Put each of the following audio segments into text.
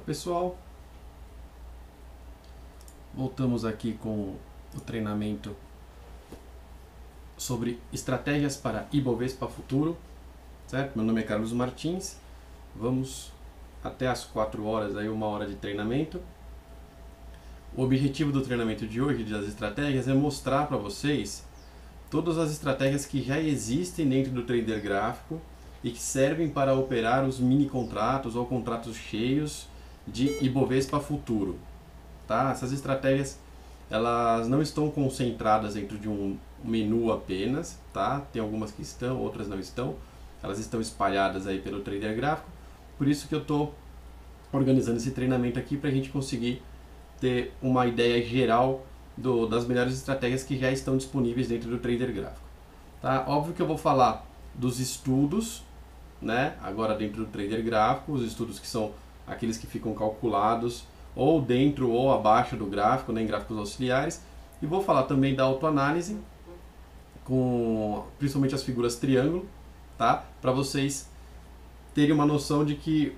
pessoal, voltamos aqui com o treinamento sobre estratégias para Ibovespa Futuro, certo? Meu nome é Carlos Martins, vamos até as 4 horas, aí 1 hora de treinamento. O objetivo do treinamento de hoje, das estratégias, é mostrar para vocês todas as estratégias que já existem dentro do trader gráfico e que servem para operar os mini contratos ou contratos cheios de Ibovespa Futuro. Tá? Essas estratégias elas não estão concentradas dentro de um menu apenas, tá? Tem algumas que estão, outras não estão. Elas estão espalhadas aí pelo trader gráfico. Por isso que eu estou organizando esse treinamento aqui para a gente conseguir ter uma ideia geral das melhores estratégias que já estão disponíveis dentro do trader gráfico. Tá? Óbvio que eu vou falar dos estudos, né? Agora dentro do trader gráfico, os estudos que são aqueles que ficam calculados ou dentro ou abaixo do gráfico, né, em gráficos auxiliares, e vou falar também da autoanálise, com principalmente as figuras triângulo, tá? Para vocês terem uma noção de que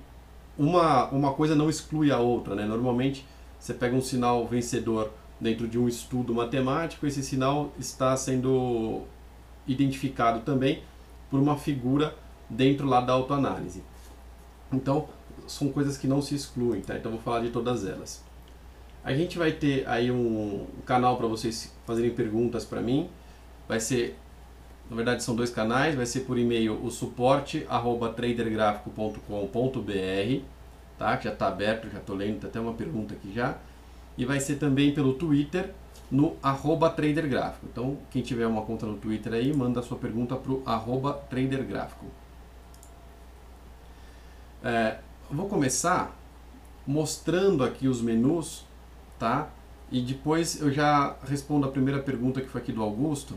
uma coisa não exclui a outra, né? Normalmente você pega um sinal vencedor dentro de um estudo matemático, esse sinal está sendo identificado também por uma figura dentro lá da autoanálise. Então, são coisas que não se excluem, tá? Então, vou falar de todas elas. A gente vai ter aí um canal para vocês fazerem perguntas para mim. Vai ser, na verdade, são 2 canais. Vai ser por e-mail o suporte@tradergrafico.com.br, tá? Que já está aberto, já estou lendo, tem até uma pergunta aqui já. E vai ser também pelo Twitter, no @tradergráfico. Então, quem tiver uma conta no Twitter aí, manda a sua pergunta para o @tradergráfico. Eu vou começar mostrando aqui os menus, tá? E depois eu já respondo a primeira pergunta que foi aqui do Augusto,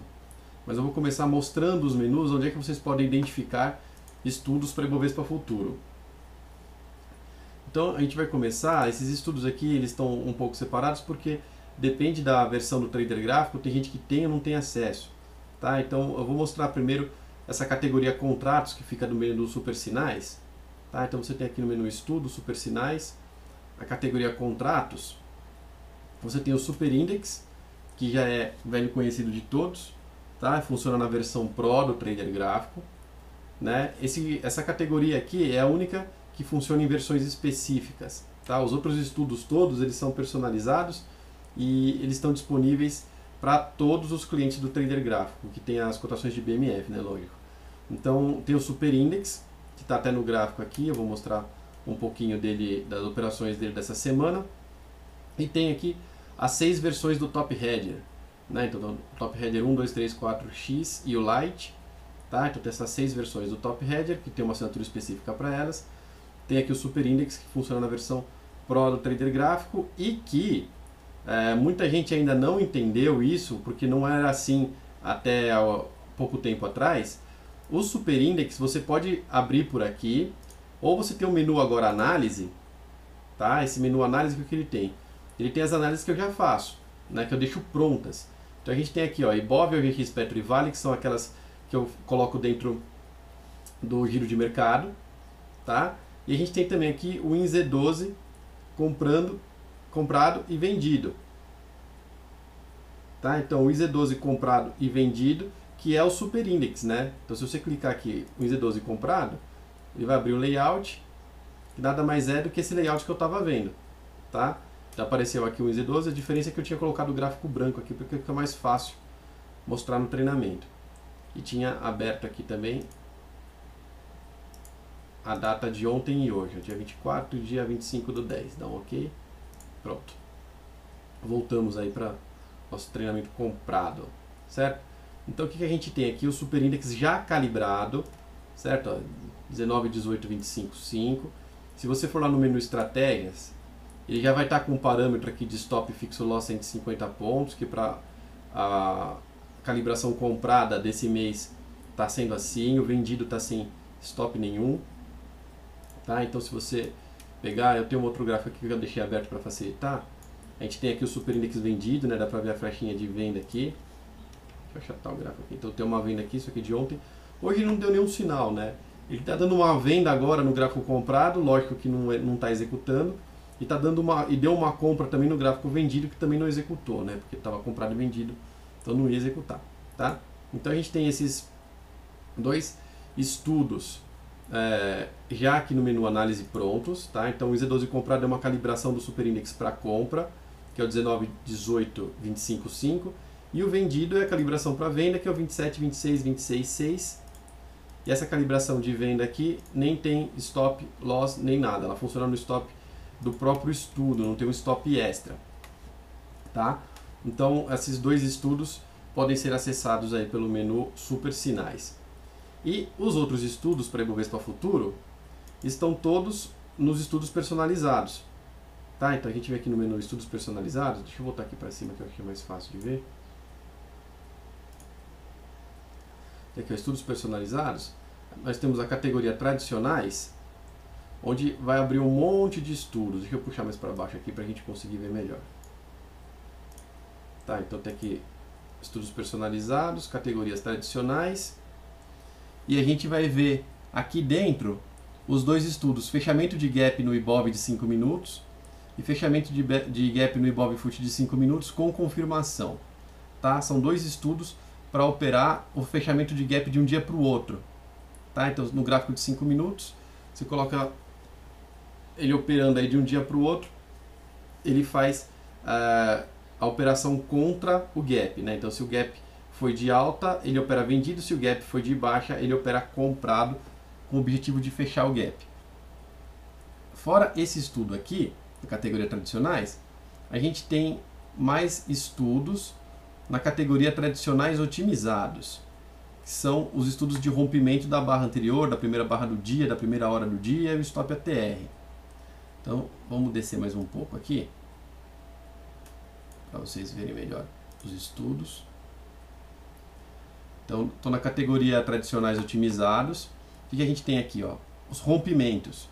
mas eu vou começar mostrando os menus, onde é que vocês podem identificar estudos para Ibovespa Futuro. Então a gente vai começar, esses estudos aqui eles estão um pouco separados porque depende da versão do trader gráfico, tem gente que tem ou não tem acesso, tá? Então eu vou mostrar primeiro essa categoria contratos que fica no meio dos super sinais. Tá, então você tem aqui no menu Estudo, Super Sinais, a categoria Contratos, você tem o Super Index, que já é velho conhecido de todos, tá? Funciona na versão Pro do Trader Gráfico, né? Essa categoria aqui é a única que funciona em versões específicas, tá? Os outros estudos todos, eles são personalizados e eles estão disponíveis para todos os clientes do Trader Gráfico, que tem as cotações de BMF, né? Lógico. Então tem o Super Index, que está até no gráfico aqui, eu vou mostrar um pouquinho dele, das operações dele dessa semana. E tem aqui as 6 versões do Top Header, né? Então o Top Header 1, 2, 3, 4X e o Lite, tá? Então tem essas 6 versões do Top Header, que tem uma assinatura específica para elas. Tem aqui o Super Index, que funciona na versão Pro do Trader Gráfico e que muita gente ainda não entendeu isso, porque não era assim até há pouco tempo atrás. O Super Index você pode abrir por aqui, ou você tem o menu agora Análise, tá? Esse menu Análise, o que ele tem? Ele tem as análises que eu já faço, né? Que eu deixo prontas. Então a gente tem aqui, ó, Ibov, OGX, Petro e Vale, que são aquelas que eu coloco dentro do giro de mercado, tá? E a gente tem também aqui o INZ12 comprado e vendido, tá? Então o INZ12 comprado e vendido, que é o Super Index, né? Então se você clicar aqui o INZ12 comprado, ele vai abrir o layout, que nada mais é do que esse layout que eu estava vendo, tá? Já apareceu aqui o INZ12, a diferença é que eu tinha colocado o gráfico branco aqui, porque fica mais fácil mostrar no treinamento. E tinha aberto aqui também a data de ontem e hoje, dia 24 e dia 25 do 10, dá um ok? Pronto. Voltamos aí para nosso treinamento comprado, certo? Então o que a gente tem aqui? O Super Index já calibrado, certo? 19, 18, 25, 5. Se você for lá no menu Estratégias, ele já vai estar com um parâmetro aqui de Stop Fixo Loss 150 pontos, que para a calibração comprada desse mês está sendo assim, o vendido está sem stop nenhum. Tá? Então se você pegar, eu tenho um outro gráfico aqui que eu deixei aberto para facilitar. A gente tem aqui o Super Index vendido, né? Dá para ver a flechinha de venda aqui. Deixa eu achatar o gráfico aqui. Então tem uma venda aqui, isso aqui de ontem. Hoje não deu nenhum sinal, né? Ele está dando uma venda agora no gráfico comprado, lógico que não está executando. e tá dando e deu uma compra também no gráfico vendido que também não executou, né? Porque estava comprado e vendido, então não ia executar, tá? Então a gente tem esses dois estudos já aqui no menu análise prontos, tá? Então o Z12 comprado é uma calibração do superindex para compra, que é o 19,18,25,5, e o vendido é a calibração para venda, que é o 27,26,26,6. E essa calibração de venda aqui nem tem stop loss nem nada, ela funciona no stop do próprio estudo, não tem um stop extra, tá? Então esses dois estudos podem ser acessados aí pelo menu Super Sinais. E os outros estudos para Ibovespa Futuro estão todos nos estudos personalizados, tá? Então a gente vem aqui no menu Estudos Personalizados, deixa eu voltar aqui para cima que eu acho que é mais fácil de ver. Aqui, ó, Estudos Personalizados, nós temos a categoria Tradicionais, onde vai abrir um monte de estudos. Deixa eu puxar mais para baixo aqui para a gente conseguir ver melhor. Tá, então tem aqui Estudos Personalizados, categorias Tradicionais, e a gente vai ver aqui dentro os dois estudos, fechamento de gap no Ibov de 5 minutos e fechamento de gap no Ibov Fut de 5 minutos com confirmação. Tá? São dois estudos para operar o fechamento de gap de um dia para o outro. Tá? Então no gráfico de 5 minutos, você coloca ele operando aí de um dia para o outro, ele faz a operação contra o gap, né? Então se o gap foi de alta, ele opera vendido, se o gap foi de baixa, ele opera comprado, com o objetivo de fechar o gap. Fora esse estudo aqui, na categoria Tradicionais, a gente tem mais estudos na categoria Tradicionais Otimizados, que são os estudos de rompimento da barra anterior, da primeira barra do dia, da primeira hora do dia e o stop ATR. Então, vamos descer mais um pouco aqui, para vocês verem melhor os estudos. Então, estou na categoria Tradicionais Otimizados. O que a gente tem aqui? Ó? Os rompimentos.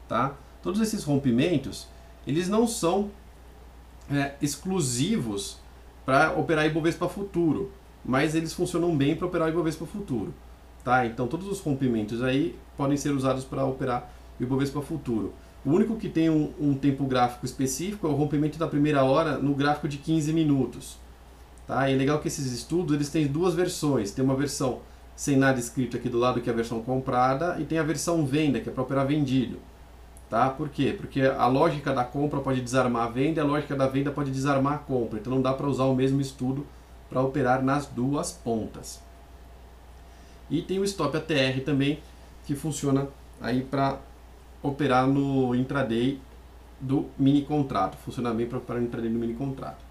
Tá? Todos esses rompimentos, eles não são exclusivos para operar Ibovespa Futuro, mas eles funcionam bem para operar Ibovespa Futuro. Tá? Então, todos os rompimentos aí podem ser usados para operar Ibovespa Futuro. O único que tem um tempo gráfico específico é o rompimento da primeira hora no gráfico de 15 minutos. Tá? E é legal que esses estudos eles têm duas versões. Tem uma versão sem nada escrito aqui do lado, que é a versão comprada, e tem a versão venda, que é para operar vendido. Tá? Por quê? Porque a lógica da compra pode desarmar a venda e a lógica da venda pode desarmar a compra. Então não dá para usar o mesmo estudo para operar nas duas pontas. E tem o Stop ATR também, que funciona aí para operar no intraday do mini contrato. Funciona bem para operar no intraday do mini contrato.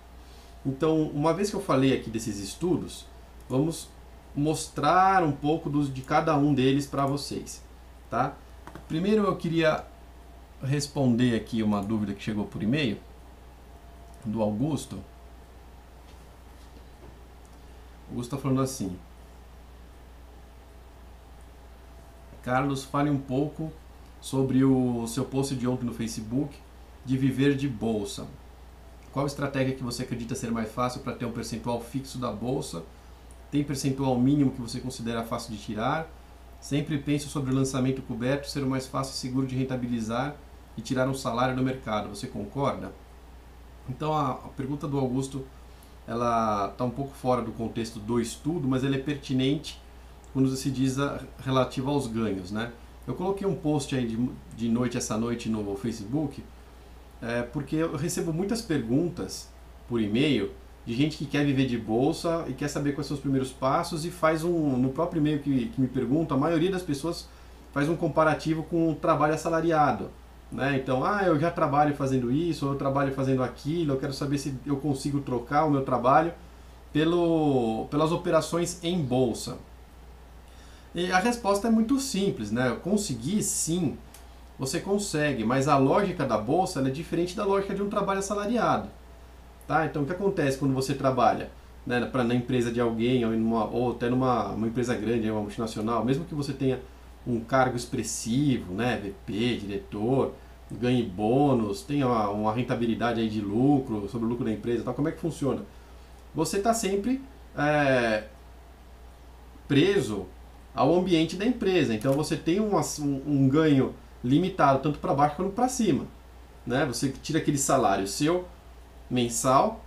Então, uma vez que eu falei aqui desses estudos, vamos mostrar um pouco de cada um deles para vocês. Tá? Primeiro eu queria responder aqui uma dúvida que chegou por e-mail do Augusto. O Augusto está falando assim: Carlos, fale um pouco sobre o seu post de ontem no Facebook de viver de bolsa. Qual estratégia que você acredita ser mais fácil para ter um percentual fixo da bolsa? Tem percentual mínimo que você considera fácil de tirar? Sempre penso sobre o lançamento coberto ser o mais fácil e seguro de rentabilizar e tirar um salário do mercado. Você concorda? Então a pergunta do Augusto, ela está um pouco fora do contexto do estudo, mas ela é pertinente quando se diz relativa aos ganhos, né? Eu coloquei um post aí de noite essa noite no Facebook, porque eu recebo muitas perguntas por e-mail de gente que quer viver de bolsa e quer saber quais são os primeiros passos e faz no próprio e-mail que me pergunta, a maioria das pessoas faz um comparativo com o trabalho assalariado, né? Então, eu já trabalho fazendo isso, ou eu trabalho fazendo aquilo, eu quero saber se eu consigo trocar o meu trabalho pelas operações em bolsa. E a resposta é muito simples, né? Conseguir, sim, você consegue, mas a lógica da bolsa é diferente da lógica de um trabalho assalariado. Tá? Então, o que acontece quando você trabalha, né, na empresa de alguém ou até numa empresa grande, uma multinacional, mesmo que você tenha um cargo expressivo, né, VP, diretor, ganhe bônus, tenha uma rentabilidade aí de lucro, sobre o lucro da empresa, tal, como é que funciona? Você está sempre preso ao ambiente da empresa, então você tem um ganho limitado tanto para baixo quanto para cima. né? Você tira aquele salário seu mensal,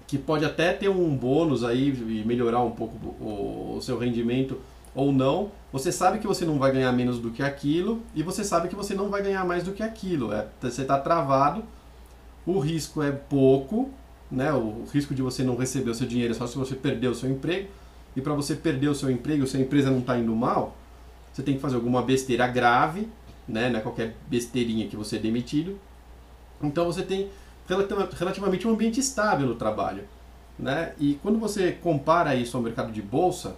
que pode até ter um bônus aí e melhorar um pouco o seu rendimento ou não. Você sabe que você não vai ganhar menos do que aquilo e você sabe que você não vai ganhar mais do que aquilo. Você está travado, o risco é pouco, né? O risco de você não receber o seu dinheiro é só se você perder o seu emprego. E para você perder o seu emprego, se a empresa não está indo mal, você tem que fazer alguma besteira grave, né? Não é qualquer besteirinha que você é demitido. Então você tem relativamente um ambiente estável no trabalho, né? E quando você compara isso ao mercado de bolsa,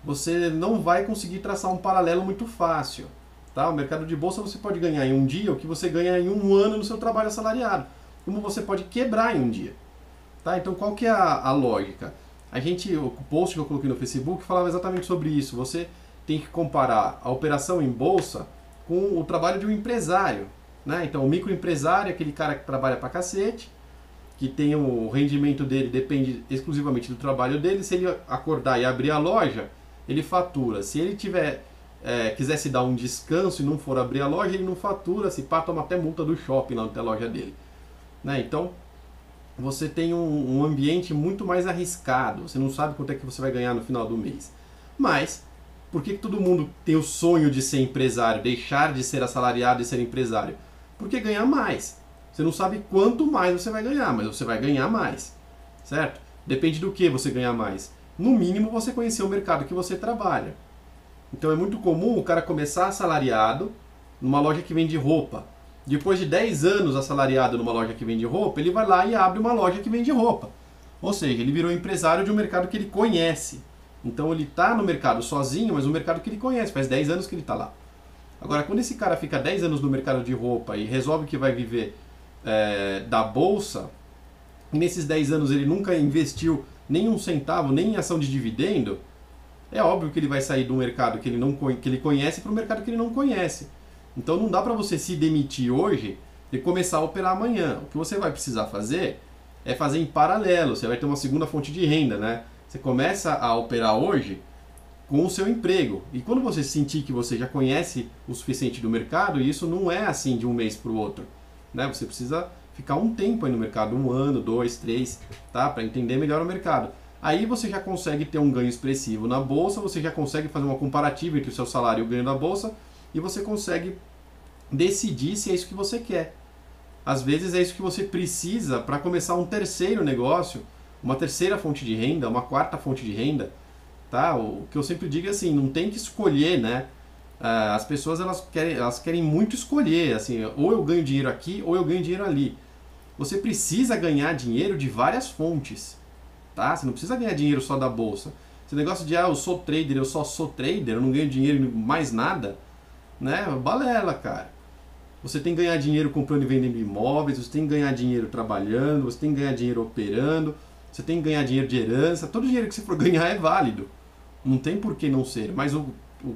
você não vai conseguir traçar um paralelo muito fácil, tá? O mercado de bolsa você pode ganhar em um dia o que você ganha em um ano no seu trabalho assalariado, como você pode quebrar em um dia, tá? Então qual que é a lógica? O post que eu coloquei no Facebook falava exatamente sobre isso. Você tem que comparar a operação em bolsa com o trabalho de um empresário, né? Então o microempresário é aquele cara que trabalha pra cacete, que tem o rendimento dele depende exclusivamente do trabalho dele. Se ele acordar e abrir a loja, ele fatura. Se ele quiser se dar um descanso e não for abrir a loja, ele não fatura. Se pá, toma até multa do shopping lá na loja dele, né? Então você tem um ambiente muito mais arriscado. Você não sabe quanto é que você vai ganhar no final do mês. Mas por que todo mundo tem o sonho de ser empresário, deixar de ser assalariado e ser empresário? Porque ganha mais. Você não sabe quanto mais você vai ganhar, mas você vai ganhar mais, certo? Depende do que você ganhar mais. No mínimo você conhecer o mercado que você trabalha. Então é muito comum o cara começar assalariado numa loja que vende roupa. Depois de 10 anos assalariado numa loja que vende roupa, ele vai lá e abre uma loja que vende roupa. Ou seja, ele virou empresário de um mercado que ele conhece. Então ele está no mercado sozinho, mas um mercado que ele conhece, faz 10 anos que ele está lá. Agora, quando esse cara fica 10 anos no mercado de roupa e resolve que vai viver da bolsa, e nesses 10 anos ele nunca investiu nem um centavo, nem em ação de dividendo, é óbvio que ele vai sair do mercado que ele conhece para o mercado que ele não conhece. Então não dá para você se demitir hoje e começar a operar amanhã. O que você vai precisar fazer é fazer em paralelo. Você vai ter uma segunda fonte de renda, né? Você começa a operar hoje com o seu emprego. E quando você sentir que você já conhece o suficiente do mercado, e isso não é assim de um mês para o outro, né? Você precisa ficar um tempo aí no mercado, 1 ano, 2, 3, tá? Para entender melhor o mercado. Aí você já consegue ter um ganho expressivo na bolsa, você já consegue fazer uma comparativa entre o seu salário e o ganho da bolsa, e você consegue decidir se é isso que você quer. Às vezes é isso que você precisa para começar um terceiro negócio, uma terceira fonte de renda, uma quarta fonte de renda, tá? O que eu sempre digo é assim, não tem que escolher, né? As pessoas elas querem muito escolher, assim, ou eu ganho dinheiro aqui ou eu ganho dinheiro ali. Você precisa ganhar dinheiro de várias fontes, tá? Você não precisa ganhar dinheiro só da bolsa. Esse negócio de eu sou trader, eu só sou trader, eu não ganho dinheiro em mais nada, né? Balela, cara. Você tem que ganhar dinheiro comprando e vendendo imóveis, você tem que ganhar dinheiro trabalhando, você tem que ganhar dinheiro operando, você tem que ganhar dinheiro de herança. Todo dinheiro que você for ganhar é válido. Não tem por que não ser. Mas o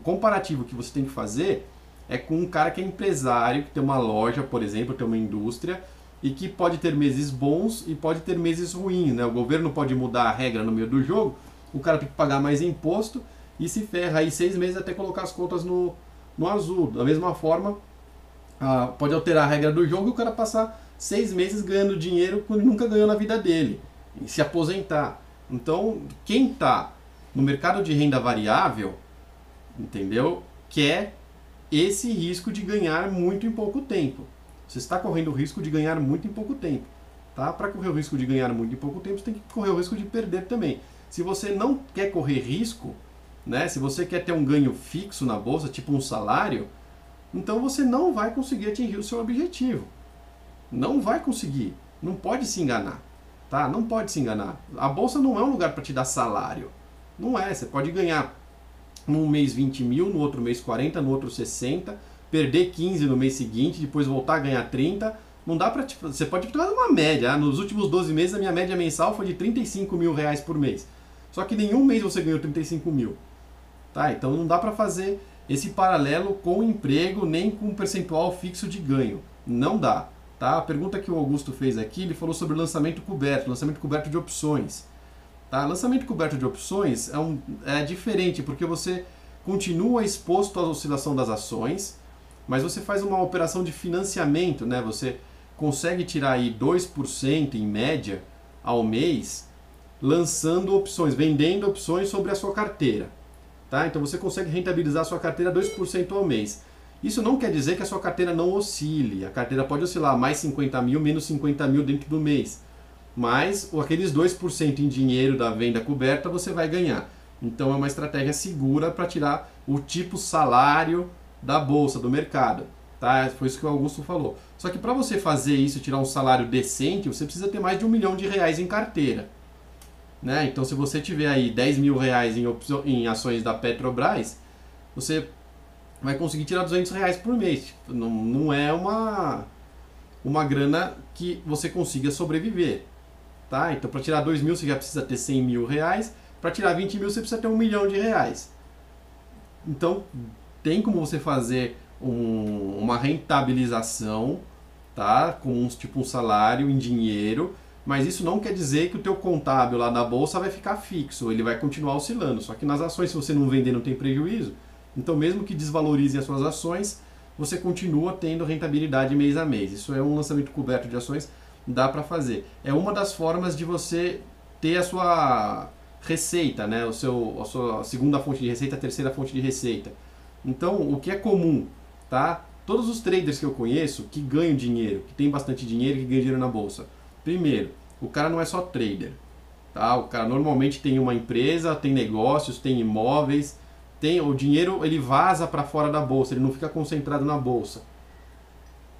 comparativo que você tem que fazer é com um cara que é empresário, que tem uma loja, por exemplo, tem uma indústria, e que pode ter meses bons e pode ter meses ruins, né? O governo pode mudar a regra no meio do jogo, o cara tem que pagar mais imposto e se ferra aí 6 meses até colocar as contas no azul. Da mesma forma, pode alterar a regra do jogo e o cara passar 6 meses ganhando dinheiro que ele nunca ganhou na vida dele e se aposentar. Então, quem está no mercado de renda variável, entendeu? Quer esse risco de ganhar muito em pouco tempo. Você está correndo o risco de ganhar muito em pouco tempo, tá? Para correr o risco de ganhar muito em pouco tempo, você tem que correr o risco de perder também. Se você não quer correr risco, né? Se você quer ter um ganho fixo na bolsa, tipo um salário, então você não vai conseguir atingir o seu objetivo. Não vai conseguir. Não pode se enganar, tá? Não pode se enganar. A bolsa não é um lugar para te dar salário. Não é. Você pode ganhar num mês 20 mil, no outro mês 40, no outro 60, perder 15 no mês seguinte, depois voltar a ganhar 30. Não dá para... Você pode fazer uma média. Nos últimos 12 meses, a minha média mensal foi de 35 mil reais por mês. Só que nenhum mês você ganhou 35 mil. Tá? Então não dá para fazer esse paralelo com o emprego, nem com um percentual fixo de ganho. Não dá. Tá? A pergunta que o Augusto fez aqui, ele falou sobre lançamento coberto de opções. Tá? Lançamento coberto de opções é diferente, porque você continua exposto à oscilação das ações, mas você faz uma operação de financiamento, né? Você consegue tirar aí 2% em média ao mês lançando opções, vendendo opções sobre a sua carteira. Tá? Então você consegue rentabilizar a sua carteira 2% ao mês. Isso não quer dizer que a sua carteira não oscile. A carteira pode oscilar mais 50 mil, menos 50 mil dentro do mês. Mas aqueles 2% em dinheiro da venda coberta você vai ganhar. Então é uma estratégia segura para tirar o tipo salário da bolsa, do mercado. Tá? Foi isso que o Augusto falou. Só que para você fazer isso, tirar um salário decente, você precisa ter mais de R$1 milhão em carteira. Né? Então se você tiver aí R$10.000 em ações da Petrobras, você vai conseguir tirar R$200 por mês. Não é uma grana que você consiga sobreviver. Tá? Então para tirar 2 mil você já precisa ter R$100 mil. Para tirar 20 mil você precisa ter R$1 milhão. Então tem como você fazer uma rentabilização, tá? Com tipo um salário em dinheiro, mas isso não quer dizer que o teu contábil lá da bolsa vai ficar fixo, ele vai continuar oscilando. Só que nas ações, se você não vender, não tem prejuízo. Então mesmo que desvalorizem as suas ações, você continua tendo rentabilidade mês a mês. Isso é um lançamento coberto de ações, dá para fazer. É uma das formas de você ter a sua receita, né? A sua segunda fonte de receita, a terceira fonte de receita. Então, o que é comum, tá? Todos os traders que eu conheço que ganham dinheiro, que tem bastante dinheiro, que ganham dinheiro na bolsa. Primeiro, o cara não é só trader, tá? O cara normalmente tem uma empresa, tem negócios, tem imóveis, o dinheiro ele vaza para fora da bolsa, ele não fica concentrado na bolsa.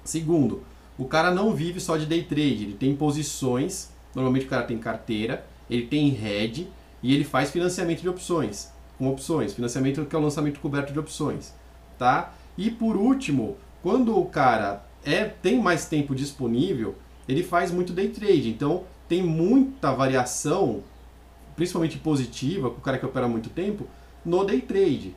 Segundo, o cara não vive só de day trade, ele tem posições, normalmente o cara tem carteira, ele tem hedge e ele faz financiamento de opções, com opções, financiamento que é o lançamento coberto de opções, tá? E por último, quando o cara tem mais tempo disponível, ele faz muito day trade, então tem muita variação, principalmente positiva, com o cara que opera há muito tempo, no day trade.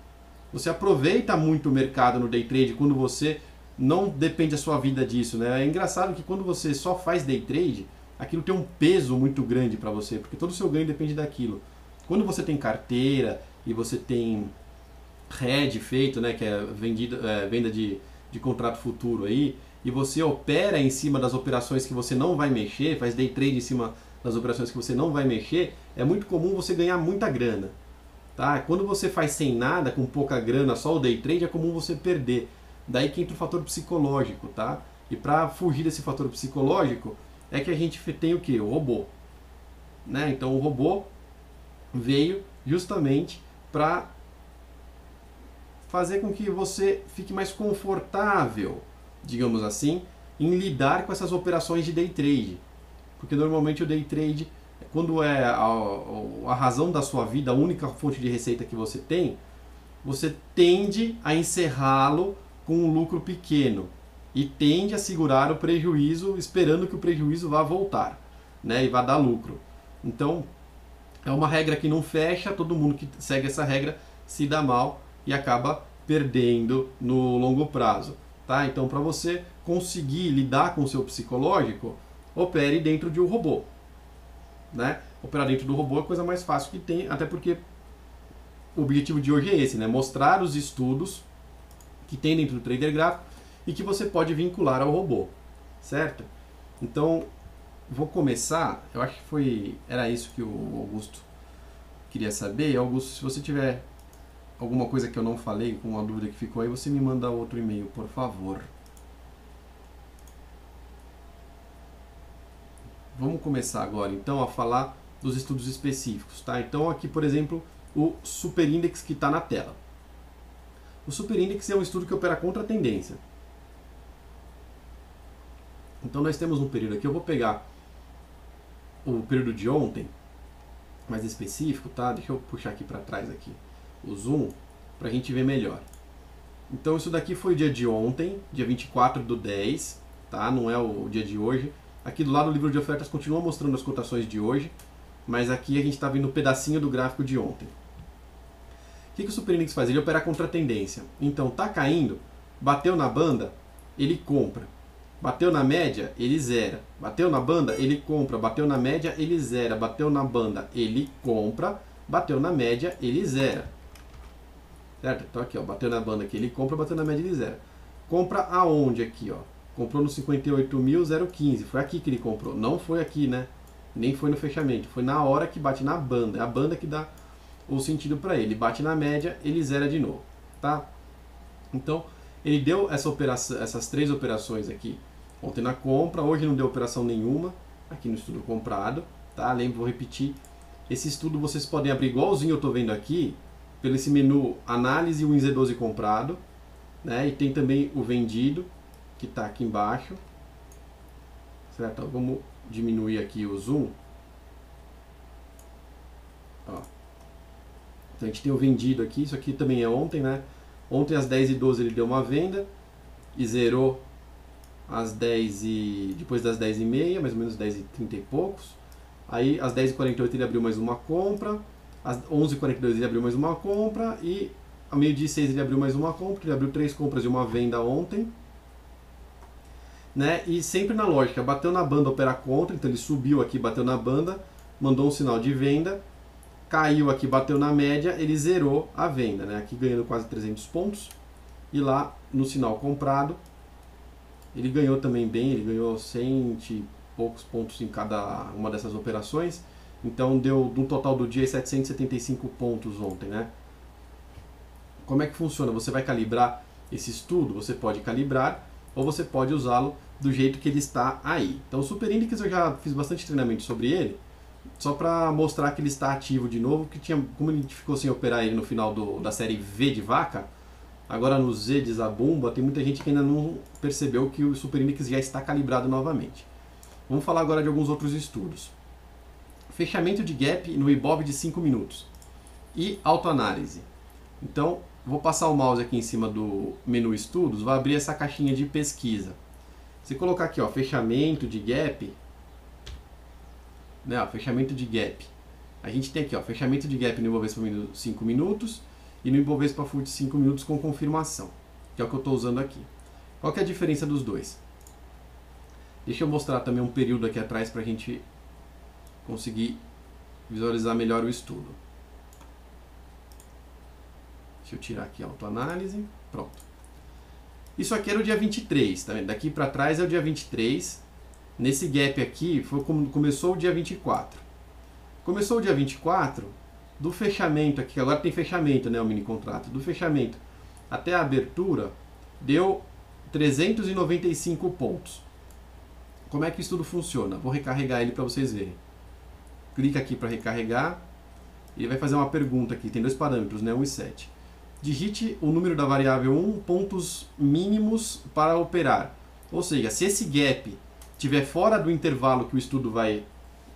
Você aproveita muito o mercado no day trade quando você não depende a sua vida disso, né? É engraçado que quando você só faz day trade, aquilo tem um peso muito grande para você, porque todo o seu ganho depende daquilo. Quando você tem carteira e você tem hedge feito, né, que é venda de contrato futuro aí, e você opera em cima das operações que você não vai mexer, faz day trade em cima das operações que você não vai mexer, é muito comum você ganhar muita grana. Tá? Quando você faz sem nada, com pouca grana, só o day trade, é comum você perder. Daí que entra o fator psicológico, tá? E para fugir desse fator psicológico, é que a gente tem o quê? O robô. Né? Então o robô veio justamente para fazer com que você fique mais confortável, digamos assim, em lidar com essas operações de day trade. Porque normalmente o day trade, quando é a razão da sua vida, a única fonte de receita que você tem, você tende a encerrá-lo com um lucro pequeno e tende a segurar o prejuízo, esperando que o prejuízo vá voltar, né, e vá dar lucro. Então, é uma regra que não fecha, todo mundo que segue essa regra se dá mal e acaba perdendo no longo prazo. Tá? Então, para você conseguir lidar com o seu psicológico, opere dentro de um robô. Né? Operar dentro do robô é a coisa mais fácil que tem, até porque o objetivo de hoje é esse, né? Mostrar os estudos que tem dentro do trader gráfico e que você pode vincular ao robô, certo? Então, vou começar, eu acho que era isso que o Augusto queria saber. Augusto, se você tiver alguma coisa que eu não falei, com uma dúvida que ficou aí, você me manda outro e-mail, por favor. Vamos começar agora, então, a falar dos estudos específicos, tá? Então, aqui, por exemplo, o Superindex que está na tela. O Superindex é um estudo que opera contra a tendência. Então, nós temos um período aqui, eu vou pegar o período de ontem, mais específico, tá? Deixa eu puxar aqui para trás aqui o zoom, para a gente ver melhor. Então, isso daqui foi o dia de ontem, dia 24/10, tá? Não é o dia de hoje. Aqui do lado o livro de ofertas continua mostrando as cotações de hoje, mas aqui a gente está vendo um pedacinho do gráfico de ontem. O que o Superindex faz? Ele opera contra a tendência. Então, tá caindo, bateu na banda, ele compra. Bateu na média, ele zera. Bateu na banda, ele compra. Bateu na média, ele zera. Bateu na banda, ele compra. Bateu na média, ele zera. Certo? Então aqui, ó, bateu na banda aqui, ele compra. Bateu na média, ele zera. Compra aonde aqui, ó? Comprou no 58.015. Foi aqui que ele comprou. Não foi aqui, né? Nem foi no fechamento. Foi na hora que bate na banda. É a banda que dá o sentido para ele. Bate na média, ele zera de novo, tá? Então, ele deu essas 3 operações aqui ontem na compra. Hoje não deu operação nenhuma aqui no estudo comprado, tá? Vou repetir. Esse estudo vocês podem abrir igualzinho eu estou vendo aqui, pelo esse menu análise, o Z12 comprado, né? E tem também o vendido, que está aqui embaixo, certo? Então, vamos diminuir aqui o zoom. Ó. Então a gente tem o vendido aqui, isso aqui também é ontem, né? Ontem às 10h12 ele deu uma venda e zerou às 10 e depois das 10h30, mais ou menos 10h30 e poucos. Aí às 10h48 ele abriu mais uma compra, às 11h42 ele abriu mais uma compra e ao meio-dia e 6 ele abriu mais uma compra. Ele abriu 3 compras e uma venda ontem, né? E sempre na lógica, bateu na banda, opera contra, então ele subiu aqui, bateu na banda, mandou um sinal de venda, caiu aqui, bateu na média, ele zerou a venda, né? Aqui ganhando quase 300 pontos. E lá no sinal comprado, ele ganhou também bem, ele ganhou 100 e poucos pontos em cada uma dessas operações. Então deu no total do dia 775 pontos ontem, né? Como é que funciona? Você vai calibrar esse estudo? Você pode calibrar ou você pode usá-lo do jeito que ele está aí. Então o Super Index eu já fiz bastante treinamento sobre ele, só para mostrar que ele está ativo de novo, que como a gente ficou sem operar ele no final da série V de vaca, agora no Z de Zabumba, tem muita gente que ainda não percebeu que o Super Index já está calibrado novamente. Vamos falar agora de alguns outros estudos. Fechamento de gap no Ibov de 5 minutos e autoanálise. Então, vou passar o mouse aqui em cima do menu estudos, vai abrir essa caixinha de pesquisa. Se colocar aqui, ó, fechamento de gap, né, ó, fechamento de gap. A gente tem aqui, ó, fechamento de gap no Ibovespa 5 minutos e no Ibovespa Fut 5 minutos com confirmação, que é o que eu estou usando aqui. Qual que é a diferença dos dois? Deixa eu mostrar também um período aqui atrás para a gente conseguir visualizar melhor o estudo. Deixa eu tirar aqui a autoanálise. Pronto. Isso aqui era o dia 23, tá vendo? Daqui para trás é o dia 23. Nesse gap aqui foi como começou o dia 24. Começou o dia 24, do fechamento aqui, agora tem fechamento, né, o mini contrato. Do fechamento até a abertura deu 395 pontos. Como é que o estudo funciona? Vou recarregar ele para vocês verem. Clica aqui para recarregar. Ele vai fazer uma pergunta aqui, tem 2 parâmetros, né, 1 e 7. Digite o número da variável 1, pontos mínimos para operar. Ou seja, se esse gap estiver fora do intervalo que o estudo vai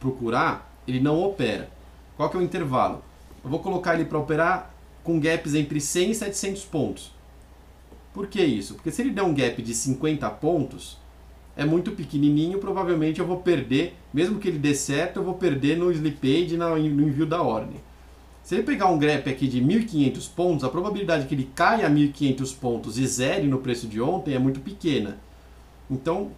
procurar, ele não opera. Qual que é o intervalo? Eu vou colocar ele para operar com gaps entre 100 e 700 pontos. Por que isso? Porque se ele der um gap de 50 pontos, é muito pequenininho, provavelmente eu vou perder, mesmo que ele dê certo, eu vou perder no slippage e no envio da ordem. Se ele pegar um gap aqui de 1.500 pontos, a probabilidade que ele caia a 1.500 pontos e zere no preço de ontem é muito pequena. Então,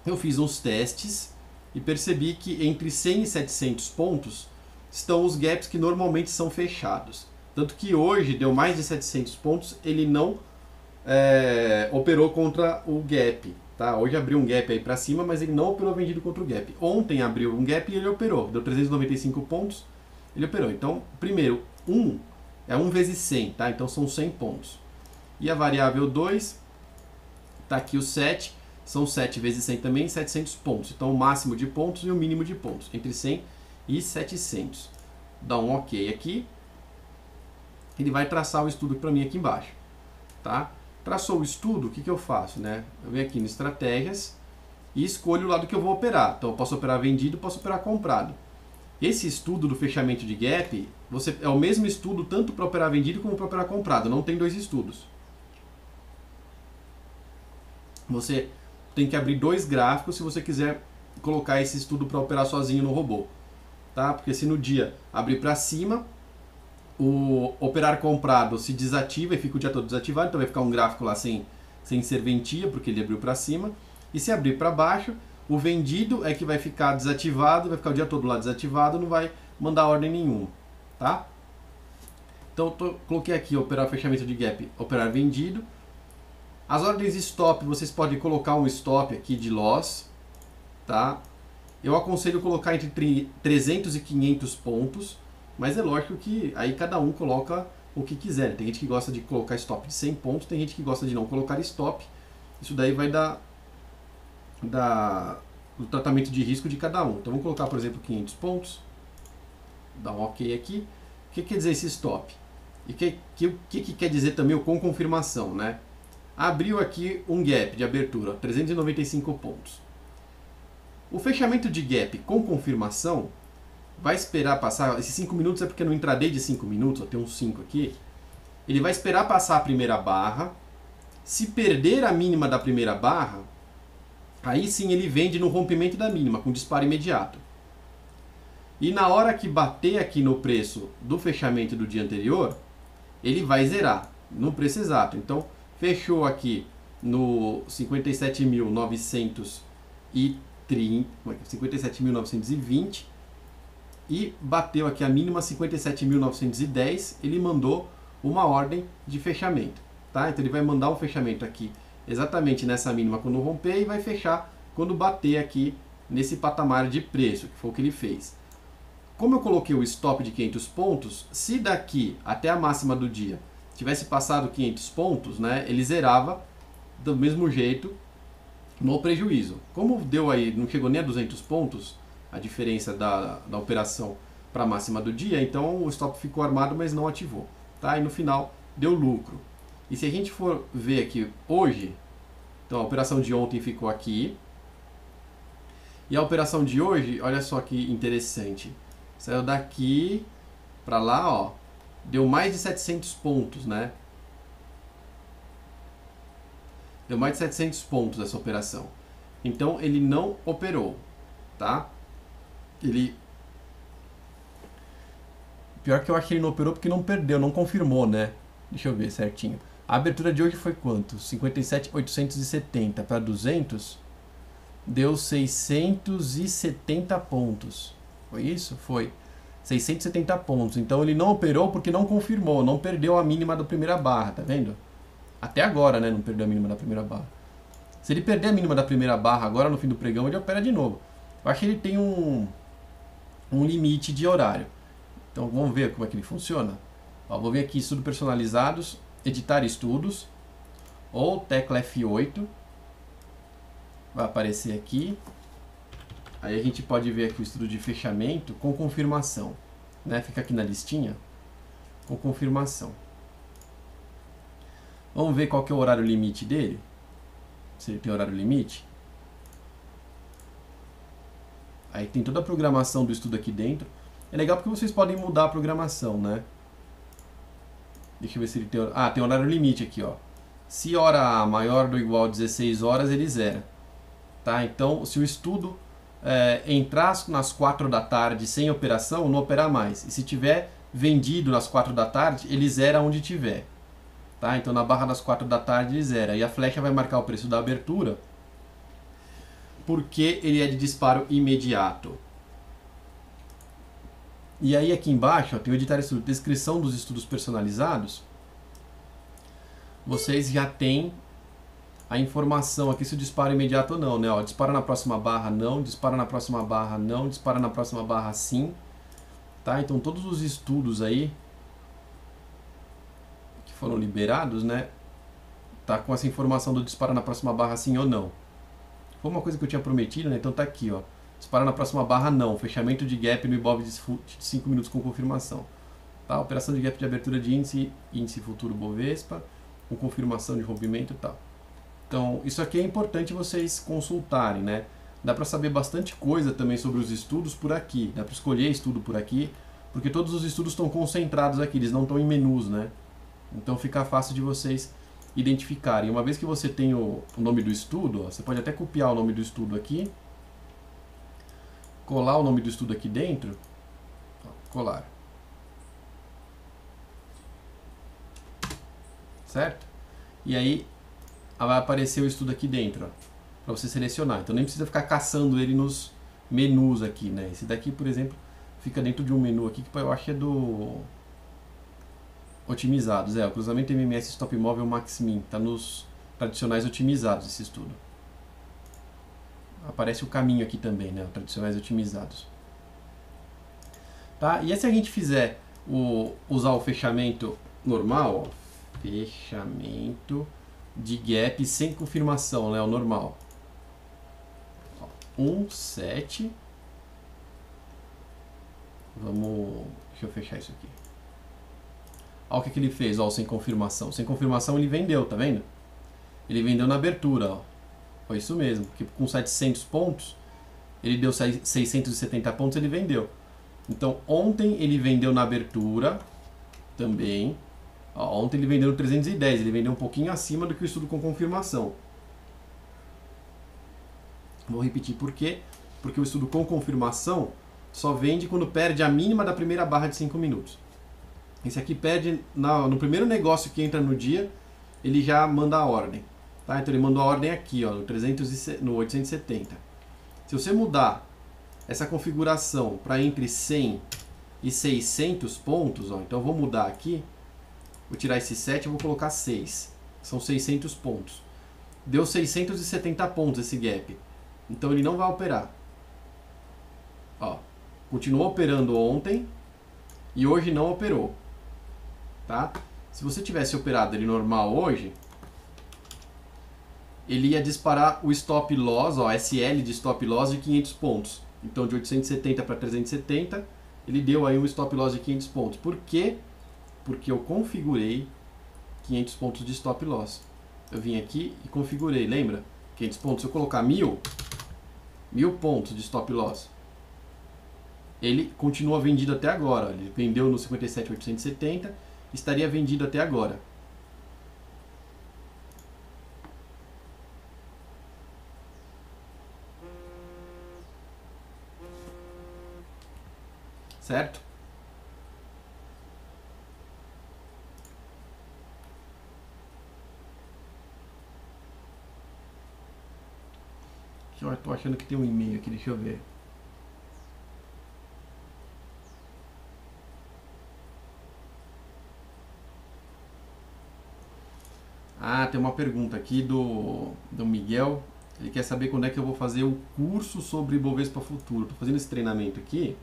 eu fiz uns testes e percebi que entre 100 e 700 pontos estão os gaps que normalmente são fechados. Tanto que hoje deu mais de 700 pontos, ele não operou contra o gap. Tá? Hoje abriu um gap aí para cima, mas ele não operou vendido contra o gap. Ontem abriu um gap e ele operou. Deu 395 pontos, ele operou. Então, primeiro, 1 é 1 vezes 100, tá? Então são 100 pontos. E a variável 2, tá aqui o 7, são 7 vezes 100 também, 700 pontos. Então o máximo de pontos e o mínimo de pontos, entre 100 e 700. Dá um OK aqui. Ele vai traçar o estudo para mim aqui embaixo, tá? Traçou o estudo, o que eu faço, né? Eu venho aqui no estratégias e escolho o lado que eu vou operar. Então eu posso operar vendido, posso operar comprado. Esse estudo do fechamento de gap, é o mesmo estudo tanto para operar vendido como para operar comprado. Não tem 2 estudos. Você tem que abrir 2 gráficos se você quiser colocar esse estudo para operar sozinho no robô, tá? Porque se no dia abrir para cima, o operar comprado se desativa e fica o dia todo desativado, então vai ficar um gráfico lá sem serventia, porque ele abriu para cima. E se abrir para baixo, o vendido é que vai ficar desativado, vai ficar o dia todo lá desativado, não vai mandar ordem nenhuma, tá? Então coloquei aqui operar fechamento de gap, operar vendido. As ordens stop, vocês podem colocar um stop aqui de loss, tá? Eu aconselho colocar entre 300 e 500 pontos, mas é lógico que aí cada um coloca o que quiser. Tem gente que gosta de colocar stop de 100 pontos, tem gente que gosta de não colocar stop. Isso daí vai dar do tratamento de risco de cada um. Então vamos colocar, por exemplo, 500 pontos. Dá um OK aqui. O que quer dizer esse stop? E o que quer dizer também o com confirmação, né? Abriu aqui um gap de abertura, 395 pontos. O fechamento de gap com confirmação vai esperar passar, esses 5 minutos é porque no intraday de 5 minutos, ó, tem uns 5 aqui, ele vai esperar passar a primeira barra. Se perder a mínima da primeira barra, aí sim ele vende no rompimento da mínima, com disparo imediato. E na hora que bater aqui no preço do fechamento do dia anterior, ele vai zerar no preço exato. Então, fechou aqui no 57.930, 57.920 e bateu aqui a mínima 57.910, ele mandou uma ordem de fechamento, tá? Então ele vai mandar um fechamento aqui exatamente nessa mínima quando romper e vai fechar quando bater aqui nesse patamar de preço, que foi o que ele fez. Como eu coloquei o stop de 500 pontos, se daqui até a máxima do dia tivesse passado 500 pontos, né, ele zerava do mesmo jeito no prejuízo. Como deu aí, não chegou nem a 200 pontos, a diferença da operação para a máxima do dia, então o stop ficou armado, mas não ativou. Tá? E no final deu lucro. E se a gente for ver aqui hoje, então a operação de ontem ficou aqui, e a operação de hoje, olha só que interessante, saiu daqui para lá, ó, deu mais de 700 pontos, né? Deu mais de 700 pontos essa operação. Então ele não operou, tá? Pior que eu acho que ele não operou porque não perdeu, não confirmou, né? Deixa eu ver certinho. A abertura de hoje foi quanto? 57.870 para 200 deu 670 pontos. Foi isso? Foi. 670 pontos. Então ele não operou porque não confirmou, não perdeu a mínima da primeira barra, tá vendo? Até agora, né? Não perdeu a mínima da primeira barra. Se ele perder a mínima da primeira barra agora no fim do pregão, ele opera de novo. Eu acho que ele tem um limite de horário. Então vamos ver como é que ele funciona. Ó, vou vir aqui, estudo personalizados, editar estudos, ou tecla F8. Vai aparecer aqui. Aí a gente pode ver aqui o estudo de fechamento com confirmação, né? Fica aqui na listinha, com confirmação. Vamos ver qual que é o horário limite dele. Se ele tem horário limite. Aí tem toda a programação do estudo aqui dentro. É legal porque vocês podem mudar a programação, né? Deixa eu ver se ele tem... Ah, tem horário limite aqui, ó. Se hora A maior ou igual a 16 horas, ele zera. Tá? Então, se o estudo entrar nas 4 da tarde sem operação, não opera mais. E se tiver vendido nas 4 da tarde, ele zera onde tiver. Tá? Então, na barra das 4 da tarde, ele zera. E a flecha vai marcar o preço da abertura, porque ele é de disparo imediato. E aí aqui embaixo, ó, tem o editar estudo, descrição dos estudos personalizados. Vocês já têm a informação aqui se o disparo é imediato ou não, né? Ó, dispara na próxima barra não, dispara na próxima barra não, dispara na próxima barra sim. Tá? Então todos os estudos aí que foram liberados, né? Tá com essa informação do dispara na próxima barra sim ou não. Foi uma coisa que eu tinha prometido, né? Então tá aqui, ó. Dispara na próxima barra não, fechamento de gap no Ibov de 5 minutos com confirmação. Tá? Operação de gap de abertura de índice futuro Bovespa, com confirmação de rompimento e tal. Então, isso aqui é importante vocês consultarem, né? Dá para saber bastante coisa também sobre os estudos por aqui. Dá para escolher estudo por aqui, porque todos os estudos estão concentrados aqui, eles não estão em menus, né? Então fica fácil de vocês identificarem. Uma vez que você tem o nome do estudo, ó, você pode até copiar o nome do estudo aqui, colar o nome do estudo aqui dentro, ó, colar. Certo? E aí vai aparecer o estudo aqui dentro, para você selecionar. Então nem precisa ficar caçando ele nos menus aqui, né? Esse daqui, por exemplo, fica dentro de um menu aqui que eu acho que é do otimizados. O cruzamento MMS Stop Móvel Max Min, tá nos tradicionais otimizados, esse estudo. Aparece o caminho aqui também, né? Tradicionais otimizados. Tá? E se a gente fizer usar o fechamento normal, ó, fechamento de gap sem confirmação, né? O normal. 1, 7. Deixa eu fechar isso aqui. Olha o que ele fez, ó, sem confirmação. Sem confirmação ele vendeu, tá vendo? Ele vendeu na abertura, ó. Foi isso mesmo, porque com 700 pontos, ele deu 670 pontos, ele vendeu. Então, ontem ele vendeu na abertura também. Ó, ontem ele vendeu no 310, ele vendeu um pouquinho acima do que o estudo com confirmação. Vou repetir por quê? Porque o estudo com confirmação só vende quando perde a mínima da primeira barra de 5 minutos. Esse aqui perde no primeiro negócio que entra no dia, ele já manda a ordem. Tá? Então ele mandou a ordem aqui, ó, no 870. Se você mudar essa configuração para entre 100 e 600 pontos, ó, então eu vou mudar aqui, vou tirar esse 7 e vou colocar 6. São 600 pontos. Deu 670 pontos esse gap. Então ele não vai operar. Ó, continuou operando ontem e hoje não operou. Tá? Se você tivesse operado ele normal hoje, ele ia disparar o stop loss, ó, SL de stop loss de 500 pontos. Então de 870 para 370, ele deu aí um stop loss de 500 pontos. Por quê? Porque eu configurei 500 pontos de stop loss. Eu vim aqui e configurei, lembra? 500 pontos, se eu colocar 1000 pontos de stop loss, ele continua vendido até agora. Ele vendeu no 57.870, estaria vendido até agora. Certo? Eu tô achando que tem um e-mail aqui, deixa eu ver. Ah, tem uma pergunta aqui do Miguel. Ele quer saber quando é que eu vou fazer o curso sobre Ibovespa Futuro. Estou fazendo esse treinamento aqui,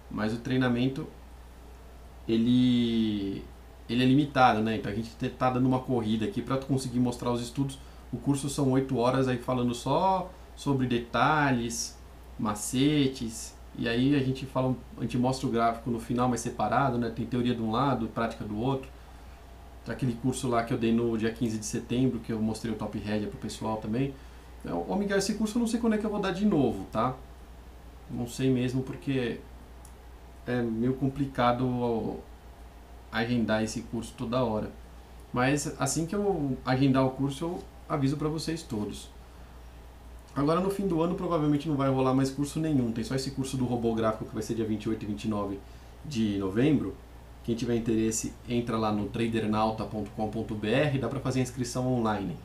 mas o treinamento ele é limitado, né? Então a gente está dando uma corrida aqui para conseguir mostrar os estudos. O curso são 8 horas aí falando só sobre detalhes, macetes, e aí a gente mostra o gráfico no final mais separado, né? Tem teoria de um lado, prática do outro. Aquele curso lá que eu dei no dia 15 de setembro, que eu mostrei o top head para o pessoal também. Ô Miguel, esse curso eu não sei quando é que eu vou dar de novo, tá? Não sei mesmo, porque é meio complicado agendar esse curso toda hora. Mas assim que eu agendar o curso, eu aviso para vocês todos. Agora no fim do ano provavelmente não vai rolar mais curso nenhum. Tem só esse curso do robô gráfico que vai ser dia 28 e 29 de novembro. Quem tiver interesse, entra lá no tradernauta.com.br, dá para fazer a inscrição online,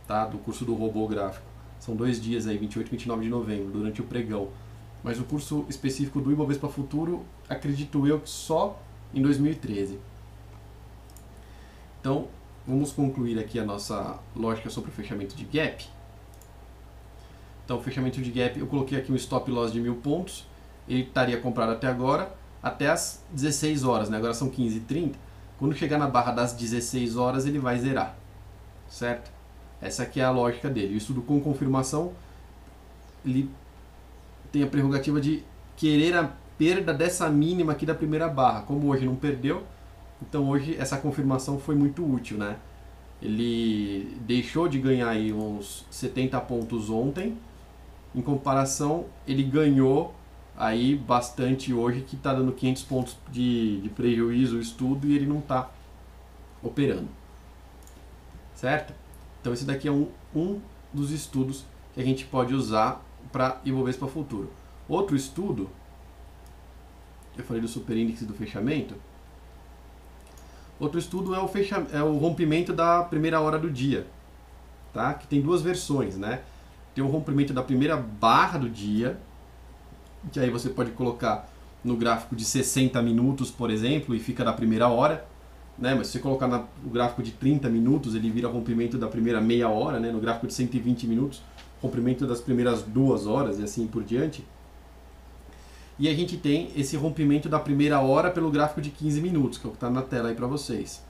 tá? Do curso do robô gráfico. São 2 dias aí, 28 e 29 de novembro, durante o pregão. Mas o curso específico do Ibovespa Futuro, acredito eu que só em 2013. Então, vamos concluir aqui a nossa lógica sobre o fechamento de gap. Então, o fechamento de gap, eu coloquei aqui um stop loss de 1000 pontos. Ele estaria comprado até agora, até as 16 horas, né? Agora são 15h30. Quando chegar na barra das 16 horas, ele vai zerar, certo? Essa aqui é a lógica dele. O estudo com confirmação, ele tem a prerrogativa de querer a perda dessa mínima aqui da primeira barra. Como hoje não perdeu, então hoje essa confirmação foi muito útil, né? Ele deixou de ganhar aí uns 70 pontos ontem. Em comparação, ele ganhou aí bastante hoje, que está dando 500 pontos de prejuízo o estudo, e ele não está operando, certo? Então esse daqui é um dos estudos que a gente pode usar para Ibovespa Futuro. Outro estudo, eu falei do superíndice do fechamento. Outro estudo é o rompimento da primeira hora do dia, tá? Que tem duas versões, né? Tem o rompimento da primeira barra do dia, que aí você pode colocar no gráfico de 60 minutos, por exemplo, e fica na primeira hora, né? Mas se você colocar o gráfico de 30 minutos, ele vira rompimento da primeira meia hora, né? No gráfico de 120 minutos, rompimento das primeiras 2 horas e assim por diante. E a gente tem esse rompimento da primeira hora pelo gráfico de 15 minutos, que é o que está na tela aí para vocês.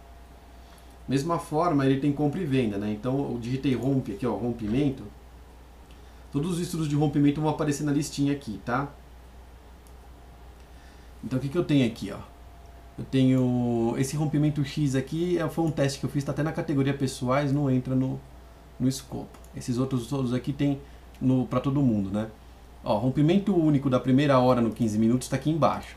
Mesma forma, ele tem compra e venda, né? Então eu digitei rompe aqui, ó, rompimento. Todos os estudos de rompimento vão aparecer na listinha aqui, tá? Então o que eu tenho aqui, ó? Eu tenho esse rompimento X aqui, foi um teste que eu fiz, tá até na categoria pessoais, não entra no escopo. Esses outros todos aqui tem para todo mundo, né? Ó, rompimento único da primeira hora no 15 minutos está aqui embaixo.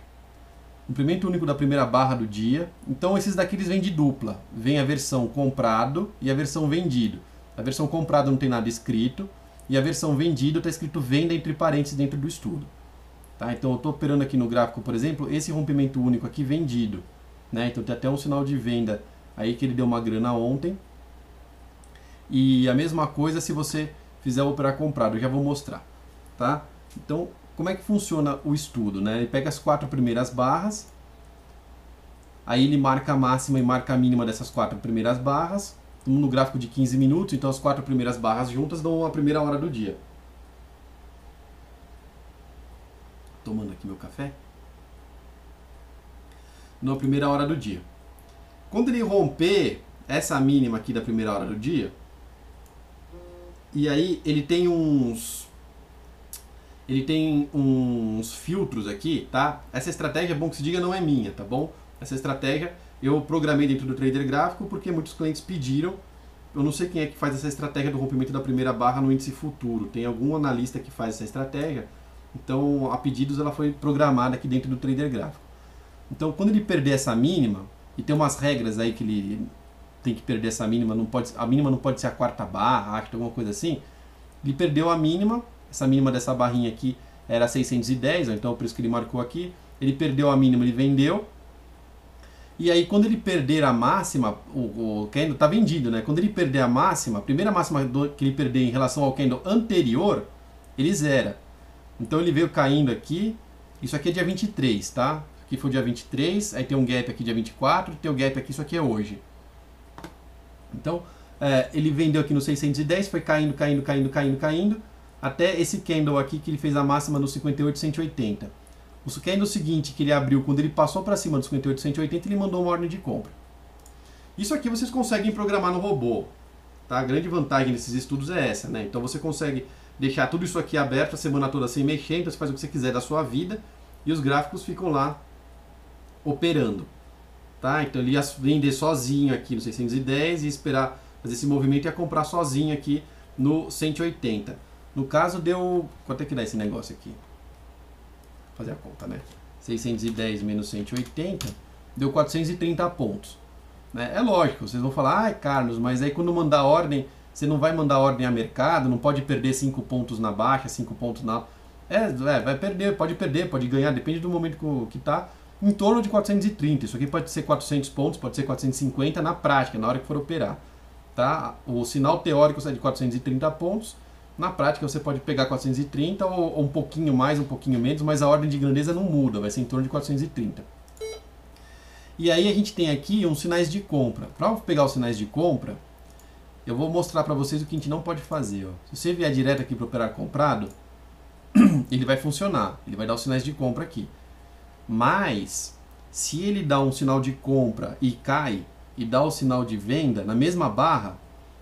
Rompimento único da primeira barra do dia. Então esses daqui eles vêm de dupla. Vem a versão comprado e a versão vendido. A versão comprado não tem nada escrito e a versão vendido está escrito venda entre parênteses dentro do estudo. Tá? Então eu estou operando aqui no gráfico, por exemplo, esse rompimento único aqui vendido. Né? Então tem até um sinal de venda aí que ele deu uma grana ontem. E a mesma coisa se você fizer operar comprado, eu já vou mostrar. Tá? Então, como é que funciona o estudo? Né? Ele pega as 4 primeiras barras, aí ele marca a máxima e marca a mínima dessas 4 primeiras barras, no gráfico de 15 minutos, então as 4 primeiras barras juntas dão a primeira hora do dia. Tomando aqui meu café. Na primeira hora do dia. Quando ele romper essa mínima aqui da primeira hora do dia, e aí ele tem uns filtros aqui, tá? Essa estratégia, é bom que se diga, não é minha, tá bom? Essa estratégia eu programei dentro do Trader Gráfico porque muitos clientes pediram. Eu não sei quem é que faz essa estratégia do rompimento da primeira barra no índice futuro. Tem algum analista que faz essa estratégia. Então, a pedidos, ela foi programada aqui dentro do Trader Gráfico. Então, quando ele perder essa mínima, e tem umas regras aí que ele tem que perder essa mínima, a mínima não pode ser a 4ª barra, acho que alguma coisa assim. Ele perdeu a mínima. Essa mínima dessa barrinha aqui era 610, então por isso que ele marcou aqui. Ele perdeu a mínima, ele vendeu. E aí quando ele perder a máxima, o candle está vendido, né? Quando ele perder a máxima, a primeira máxima que ele perder em relação ao candle anterior, ele zera. Então ele veio caindo aqui, isso aqui é dia 23, tá? Aqui foi dia 23, aí tem um gap aqui dia 24, tem um gap aqui, isso aqui é hoje. Então ele vendeu aqui no 610, foi caindo, caindo, caindo, caindo, caindo, até esse candle aqui que ele fez a máxima no 58,180. O candle seguinte que ele abriu, quando ele passou para cima do 58,180, ele mandou uma ordem de compra. Isso aqui vocês conseguem programar no robô. Tá? A grande vantagem desses estudos é essa, né? Então você consegue deixar tudo isso aqui aberto a semana toda sem mexer, então você faz o que você quiser da sua vida e os gráficos ficam lá operando. Tá? Então ele ia vender sozinho aqui no 610 e esperar fazer esse movimento e ia comprar sozinho aqui no 180. No caso deu... Quanto é que dá esse negócio aqui? Vou fazer a conta, né? 610 menos 180 deu 430 pontos. Né? É lógico, vocês vão falar, ai Carlos, mas aí quando mandar ordem, você não vai mandar ordem a mercado, não pode perder 5 pontos na baixa, 5 pontos na... vai perder, pode ganhar, depende do momento que tá, em torno de 430. Isso aqui pode ser 400 pontos, pode ser 450 na prática, na hora que for operar. Tá? O sinal teórico é de 430 pontos. Na prática você pode pegar 430 ou um pouquinho mais, um pouquinho menos, mas a ordem de grandeza não muda, vai ser em torno de 430. E aí a gente tem aqui uns sinais de compra. Para pegar os sinais de compra, eu vou mostrar para vocês o que a gente não pode fazer. Ó. Se você vier direto aqui para operar comprado, ele vai funcionar, ele vai dar os sinais de compra aqui. Mas, se ele dá um sinal de compra e cai, e dá o sinal de venda na mesma barra,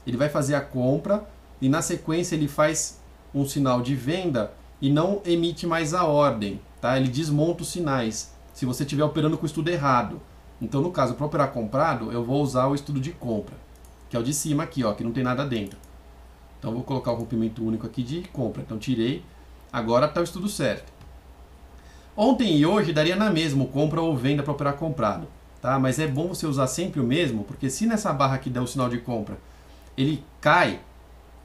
ele vai fazer a compra, e na sequência ele faz um sinal de venda e não emite mais a ordem, tá? Ele desmonta os sinais, se você estiver operando com o estudo errado. Então no caso, para operar comprado, eu vou usar o estudo de compra, que é o de cima aqui, ó, que não tem nada dentro. Então eu vou colocar o rompimento único aqui de compra, então tirei, agora está o estudo certo. Ontem e hoje daria na mesma compra ou venda para operar comprado, tá? Mas é bom você usar sempre o mesmo, porque se nessa barra aqui der o sinal de compra, ele cai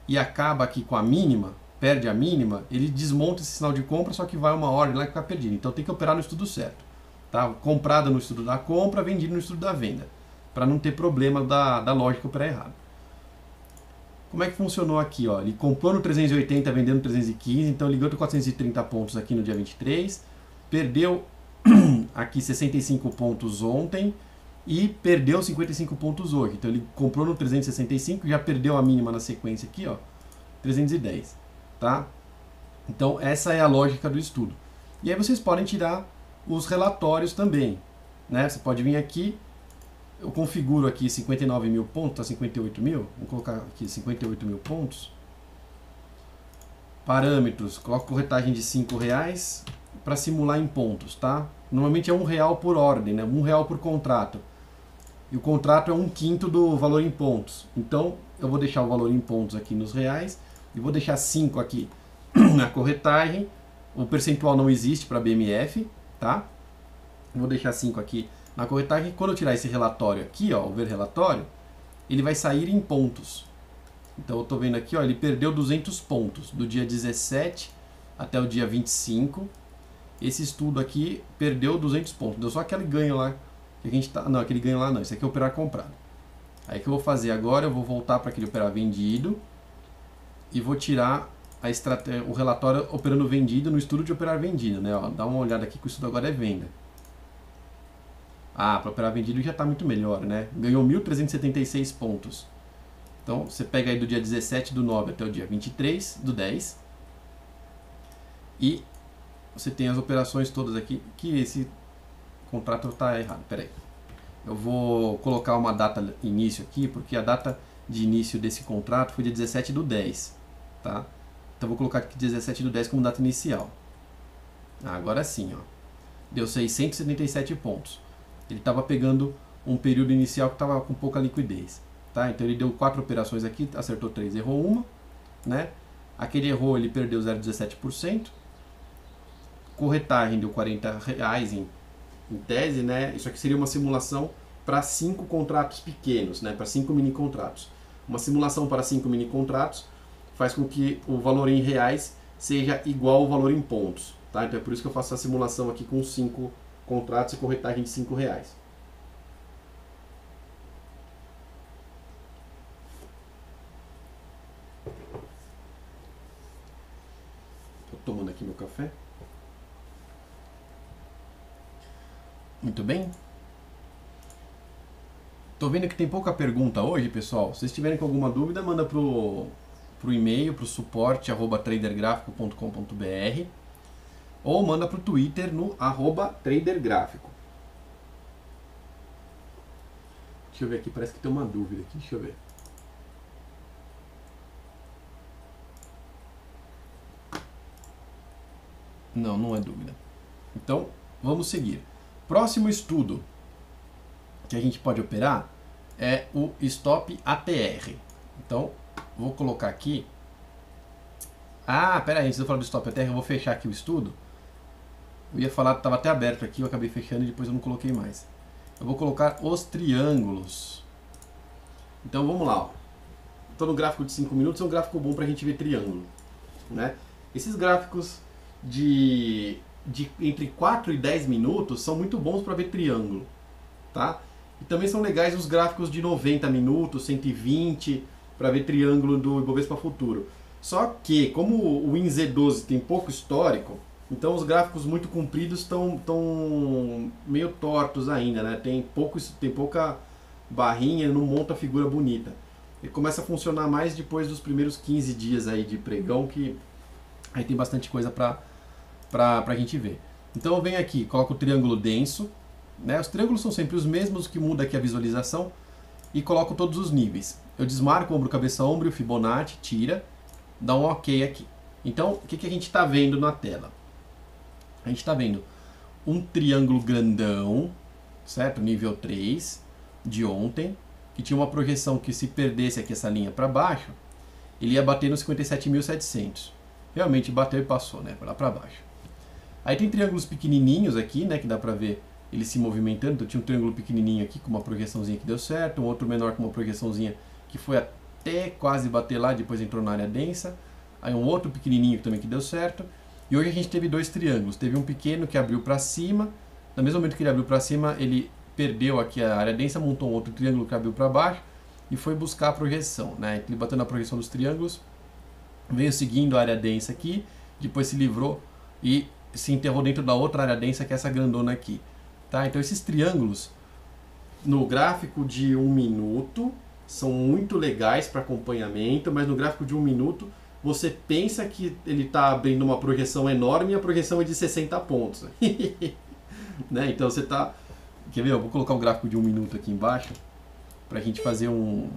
e acaba aqui com a mínima, perde a mínima, ele desmonta esse sinal de compra, só que vai uma ordem lá que fica perdida. Então tem que operar no estudo certo. Tá? Comprado no estudo da compra, vendido no estudo da venda. Para não ter problema da lógica operar errado. Como é que funcionou aqui? Ó? Ele comprou no 380, vendendo no 315, então ele ganhou 430 pontos aqui no dia 23. Perdeu aqui 65 pontos ontem e perdeu 55 pontos hoje. Então ele comprou no 365, já perdeu a mínima na sequência aqui, ó, 310, tá? Então essa é a lógica do estudo. E aí vocês podem tirar os relatórios também, né? Você pode vir aqui, eu configuro aqui 59 mil pontos, tá 58 mil, vou colocar aqui 58 mil pontos. Parâmetros, coloco corretagem de R$5 para simular em pontos, tá? Normalmente é R$1 por ordem, né? R$1 por contrato. E o contrato é 1/5 do valor em pontos. Então eu vou deixar o valor em pontos aqui nos reais e vou deixar 5 aqui na corretagem. O percentual não existe para BMF, tá? Vou deixar 5 aqui na corretagem. Quando eu tirar esse relatório aqui, ó, o ver relatório, ele vai sair em pontos. Então eu estou vendo aqui, ó, ele perdeu 200 pontos do dia 17 até o dia 25. Esse estudo aqui perdeu 200 pontos. Deu só aquele ganho lá que a gente tá, não, aquele ganho lá não, esse aqui é operar comprado. Aí o que eu vou fazer agora, eu vou voltar para aquele operar vendido e vou tirar o relatório operando vendido no estudo de operar vendido, né? Ó, dá uma olhada aqui que o estudo agora é venda. Ah, para operar vendido já está muito melhor, né? Ganhou 1.376 pontos. Então, você pega aí do dia 17/9 até o dia 23/10 e você tem as operações todas aqui, que esse contrato está errado. Pera aí. Eu vou colocar uma data início aqui, porque a data de início desse contrato foi dia 17/10, tá? Então, vou colocar aqui 17/10 como data inicial. Agora sim, ó. Deu 677 pontos. Ele estava pegando um período inicial que estava com pouca liquidez. Tá? Então ele deu 4 operações aqui, acertou 3, errou uma, né? Aquele errou, ele perdeu 0,17%. Corretagem deu R$40 em tese, né? Isso aqui seria uma simulação para 5 contratos pequenos, né? Para 5 mini contratos. Uma simulação para 5 mini contratos faz com que o valor em reais seja igual ao valor em pontos, tá? Então é por isso que eu faço essa simulação aqui com 5 contratos e corretagem de R$5. Tomando aqui meu café. Muito bem. Tô vendo que tem pouca pergunta hoje, pessoal. Se vocês tiverem com alguma dúvida, manda pro e-mail, pro suporte@tradergrafico.com.br ou manda pro Twitter no @tradergráfico. Deixa eu ver aqui, parece que tem uma dúvida aqui, deixa eu ver. Não, não é dúvida. Então, vamos seguir. Próximo estudo que a gente pode operar é o Stop ATR. Então, vou colocar aqui. Ah, pera aí, antes de eu falar do Stop ATR, eu vou fechar aqui o estudo. Eu ia falar, estava até aberto aqui, eu acabei fechando e depois eu não coloquei mais. Eu vou colocar os triângulos. Então, vamos lá. Estou no gráfico de 5 minutos, é um gráfico bom para a gente ver triângulo, né? Esses gráficos de entre 4 e 10 minutos são muito bons para ver triângulo, tá? E também são legais os gráficos de 90 minutos, 120, para ver triângulo do Ibovespa Futuro. Só que, como o WinZ12 tem pouco histórico, então os gráficos muito compridos estão meio tortos ainda, né? Tem pouca barrinha, não monta a figura bonita. Ele começa a funcionar mais depois dos primeiros 15 dias aí de pregão, que aí tem bastante coisa para a gente ver. Então eu venho aqui, coloco o triângulo denso, né? Os triângulos são sempre os mesmos, que muda aqui a visualização, e coloco todos os níveis. Eu desmarco ombro, cabeça, ombro, Fibonacci, tira, dá um OK aqui. Então, o que a gente está vendo na tela? A gente está vendo um triângulo grandão, certo? Nível 3, de ontem, que tinha uma projeção que se perdesse aqui essa linha para baixo, ele ia bater nos 57.700. Realmente bateu e passou, né? Lá para baixo. Aí tem triângulos pequenininhos aqui, né? Que dá para ver ele se movimentando. Então tinha um triângulo pequenininho aqui com uma projeçãozinha que deu certo, um outro menor com uma projeçãozinha que foi até quase bater lá, depois entrou na área densa. Aí um outro pequenininho também que deu certo. E hoje a gente teve 2 triângulos. Teve um pequeno que abriu para cima. No mesmo momento que ele abriu para cima, ele perdeu aqui a área densa, montou um outro triângulo que abriu para baixo e foi buscar a projeção, né? Ele bateu na projeção dos triângulos, veio seguindo a área densa aqui, depois se livrou e se enterrou dentro da outra área densa, que é essa grandona aqui, tá? Então esses triângulos, no gráfico de 1 minuto são muito legais para acompanhamento, mas no gráfico de 1 minuto você pensa que ele está abrindo uma projeção enorme e a projeção é de 60 pontos. Né? Então você está... Quer ver? Eu vou colocar o gráfico de 1 minuto aqui embaixo para a gente fazer um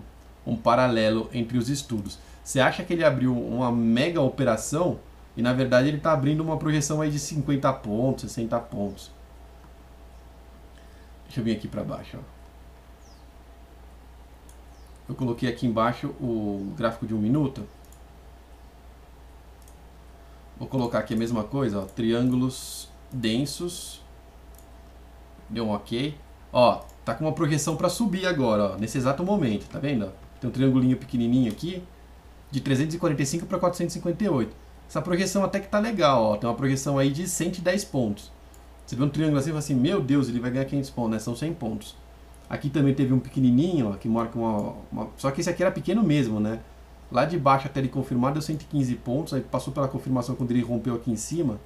paralelo entre os estudos. Você acha que ele abriu uma mega operação e na verdade ele está abrindo uma projeção aí de 50 pontos, 60 pontos. Deixa eu vir aqui para baixo. Ó. Eu coloquei aqui embaixo o gráfico de 1 minuto. Vou colocar aqui a mesma coisa, ó, triângulos densos. Deu um ok. Ó, tá com uma projeção para subir agora, ó, nesse exato momento, tá vendo? Tem um triangulinho pequenininho aqui, de 345 para 458. Essa projeção até que tá legal, ó, tem uma projeção aí de 110 pontos. Você vê um triângulo assim e fala assim, meu Deus, ele vai ganhar 500 pontos, né? São 100 pontos. Aqui também teve um pequenininho, ó, que marca Só que esse aqui era pequeno mesmo, né? Lá de baixo até ele confirmar deu 115 pontos, aí passou pela confirmação quando ele rompeu aqui em cima.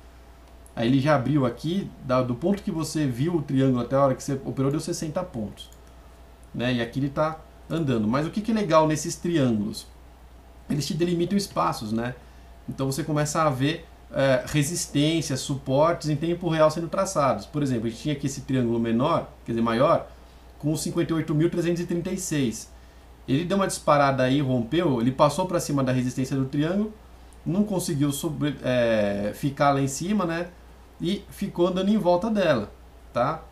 Aí ele já abriu aqui, do ponto que você viu o triângulo até a hora que você operou, deu 60 pontos. Né? E aqui ele está andando. Mas o que é legal nesses triângulos? Eles te delimitam espaços, né? Então você começa a ver resistências, suportes em tempo real sendo traçados. Por exemplo, a gente tinha aqui esse triângulo menor, quer dizer, maior, com 58.336. Ele deu uma disparada aí, rompeu, ele passou para cima da resistência do triângulo, não conseguiu ficar lá em cima, né? E ficou andando em volta dela, tá?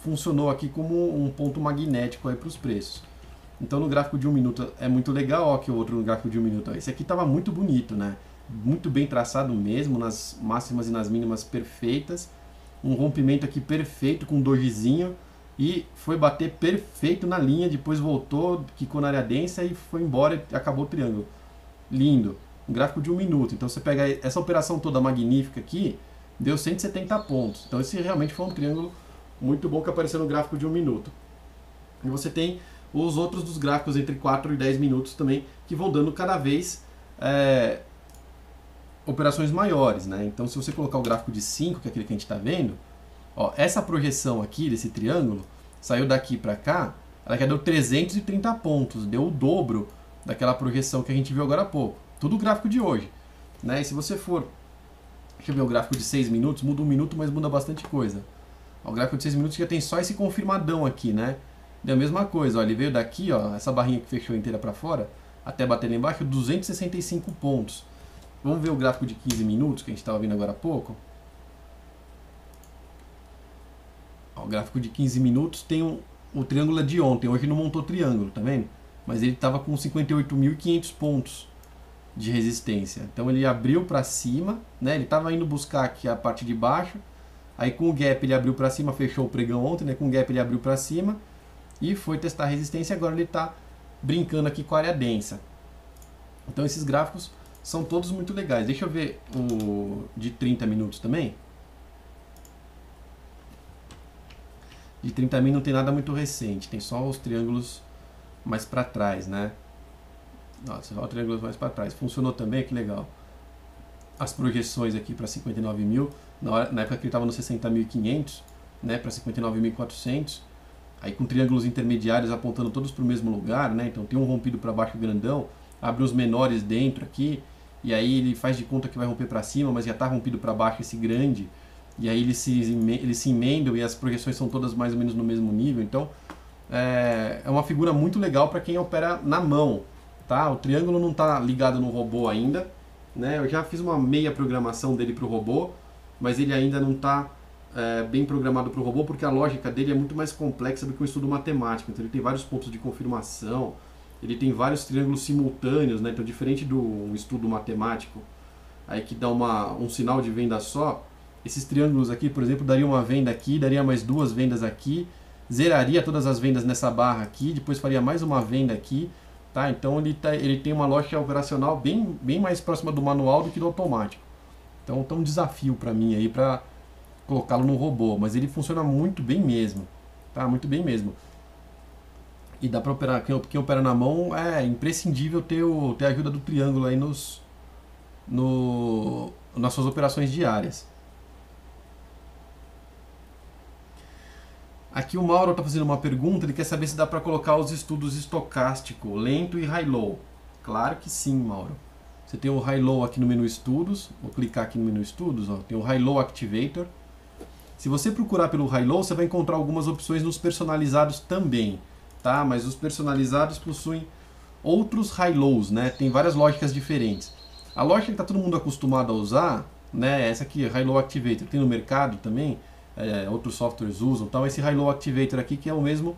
Funcionou aqui como um ponto magnético aí para os preços. Então no gráfico de 1 minuto é muito legal, ó, que o outro no gráfico de 1 minuto. Ó, esse aqui estava muito bonito, né? Muito bem traçado mesmo, nas máximas e nas mínimas perfeitas. Um rompimento aqui perfeito com um dojizinho. E foi bater perfeito na linha, depois voltou, quicou na área densa e foi embora e acabou o triângulo. Lindo. Um gráfico de 1 minuto. Então você pega essa operação toda magnífica aqui, deu 170 pontos. Então esse realmente foi um triângulo muito bom que apareceu no gráfico de 1 minuto. E você tem os outros dos gráficos entre 4 e 10 minutos também, que vão dando cada vez operações maiores, né? Então se você colocar o gráfico de 5, que é aquele que a gente está vendo, ó, essa projeção aqui desse triângulo saiu daqui para cá, ela já deu 330 pontos, deu o dobro daquela projeção que a gente viu agora há pouco. Tudo o gráfico de hoje, né? E se você for, deixa eu ver o gráfico de 6 minutos, muda 1 minuto, mas muda bastante coisa. Ó, o gráfico de 6 minutos já tem só esse confirmadão aqui, né? Deu a mesma coisa, ó, ele veio daqui, ó, essa barrinha que fechou inteira para fora, até bater lá embaixo, 265 pontos. Vamos ver o gráfico de 15 minutos, que a gente estava vendo agora há pouco. Ó, o gráfico de 15 minutos tem o triângulo de ontem, hoje não montou triângulo, tá vendo? Mas ele estava com 58.500 pontos de resistência. Então ele abriu para cima, né? Ele estava indo buscar aqui a parte de baixo, aí com o gap ele abriu para cima, fechou o pregão ontem, né? Com o gap ele abriu para cima e foi testar a resistência, agora ele está brincando aqui com a área densa. Então esses gráficos são todos muito legais. Deixa eu ver o de 30 minutos também. De 30 minutos não tem nada muito recente, tem só os triângulos mais para trás, né? Nossa, só os triângulos mais para trás. Funcionou também, que legal. As projeções aqui para 59 mil, na época que ele estava nos 60.500, né, para 59.400. Aí com triângulos intermediários apontando todos para o mesmo lugar, né? Então tem um rompido para baixo grandão, abre os menores dentro aqui, e aí ele faz de conta que vai romper para cima, mas já está rompido para baixo esse grande, e aí eles se emendam e as projeções são todas mais ou menos no mesmo nível. Então é uma figura muito legal para quem opera na mão, tá? O triângulo não está ligado no robô ainda, né? Eu já fiz uma meia programação dele para o robô, mas ele ainda não está bem programado para o robô, porque a lógica dele é muito mais complexa do que um estudo matemático. Então ele tem vários pontos de confirmação, ele tem vários triângulos simultâneos, né? Então diferente do estudo matemático, aí que dá um sinal de venda só, esses triângulos aqui, por exemplo, daria uma venda aqui, daria mais 2 vendas aqui, zeraria todas as vendas nessa barra aqui, depois faria mais uma venda aqui, tá? Então ele tem uma lógica operacional bem mais próxima do manual do que do automático. Então tá um desafio para mim aí para colocá-lo no robô, mas ele funciona muito bem mesmo, tá? Muito bem mesmo. E dá para operar, quem opera na mão é imprescindível ter a ajuda do triângulo aí nas suas operações diárias. Aqui o Mauro está fazendo uma pergunta, ele quer saber se dá para colocar os estudos estocástico, lento e high-low. Claro que sim, Mauro. Você tem o high-low aqui no menu estudos, vou clicar aqui no menu estudos, ó, tem o high-low activator. Se você procurar pelo high-low, você vai encontrar algumas opções nos personalizados também, tá? Mas os personalizados possuem outros high-lows, né? Tem várias lógicas diferentes. A lógica que está todo mundo acostumado a usar, né? Essa aqui, high-low activator, tem no mercado também, outros softwares usam, então esse high-low activator aqui que é o mesmo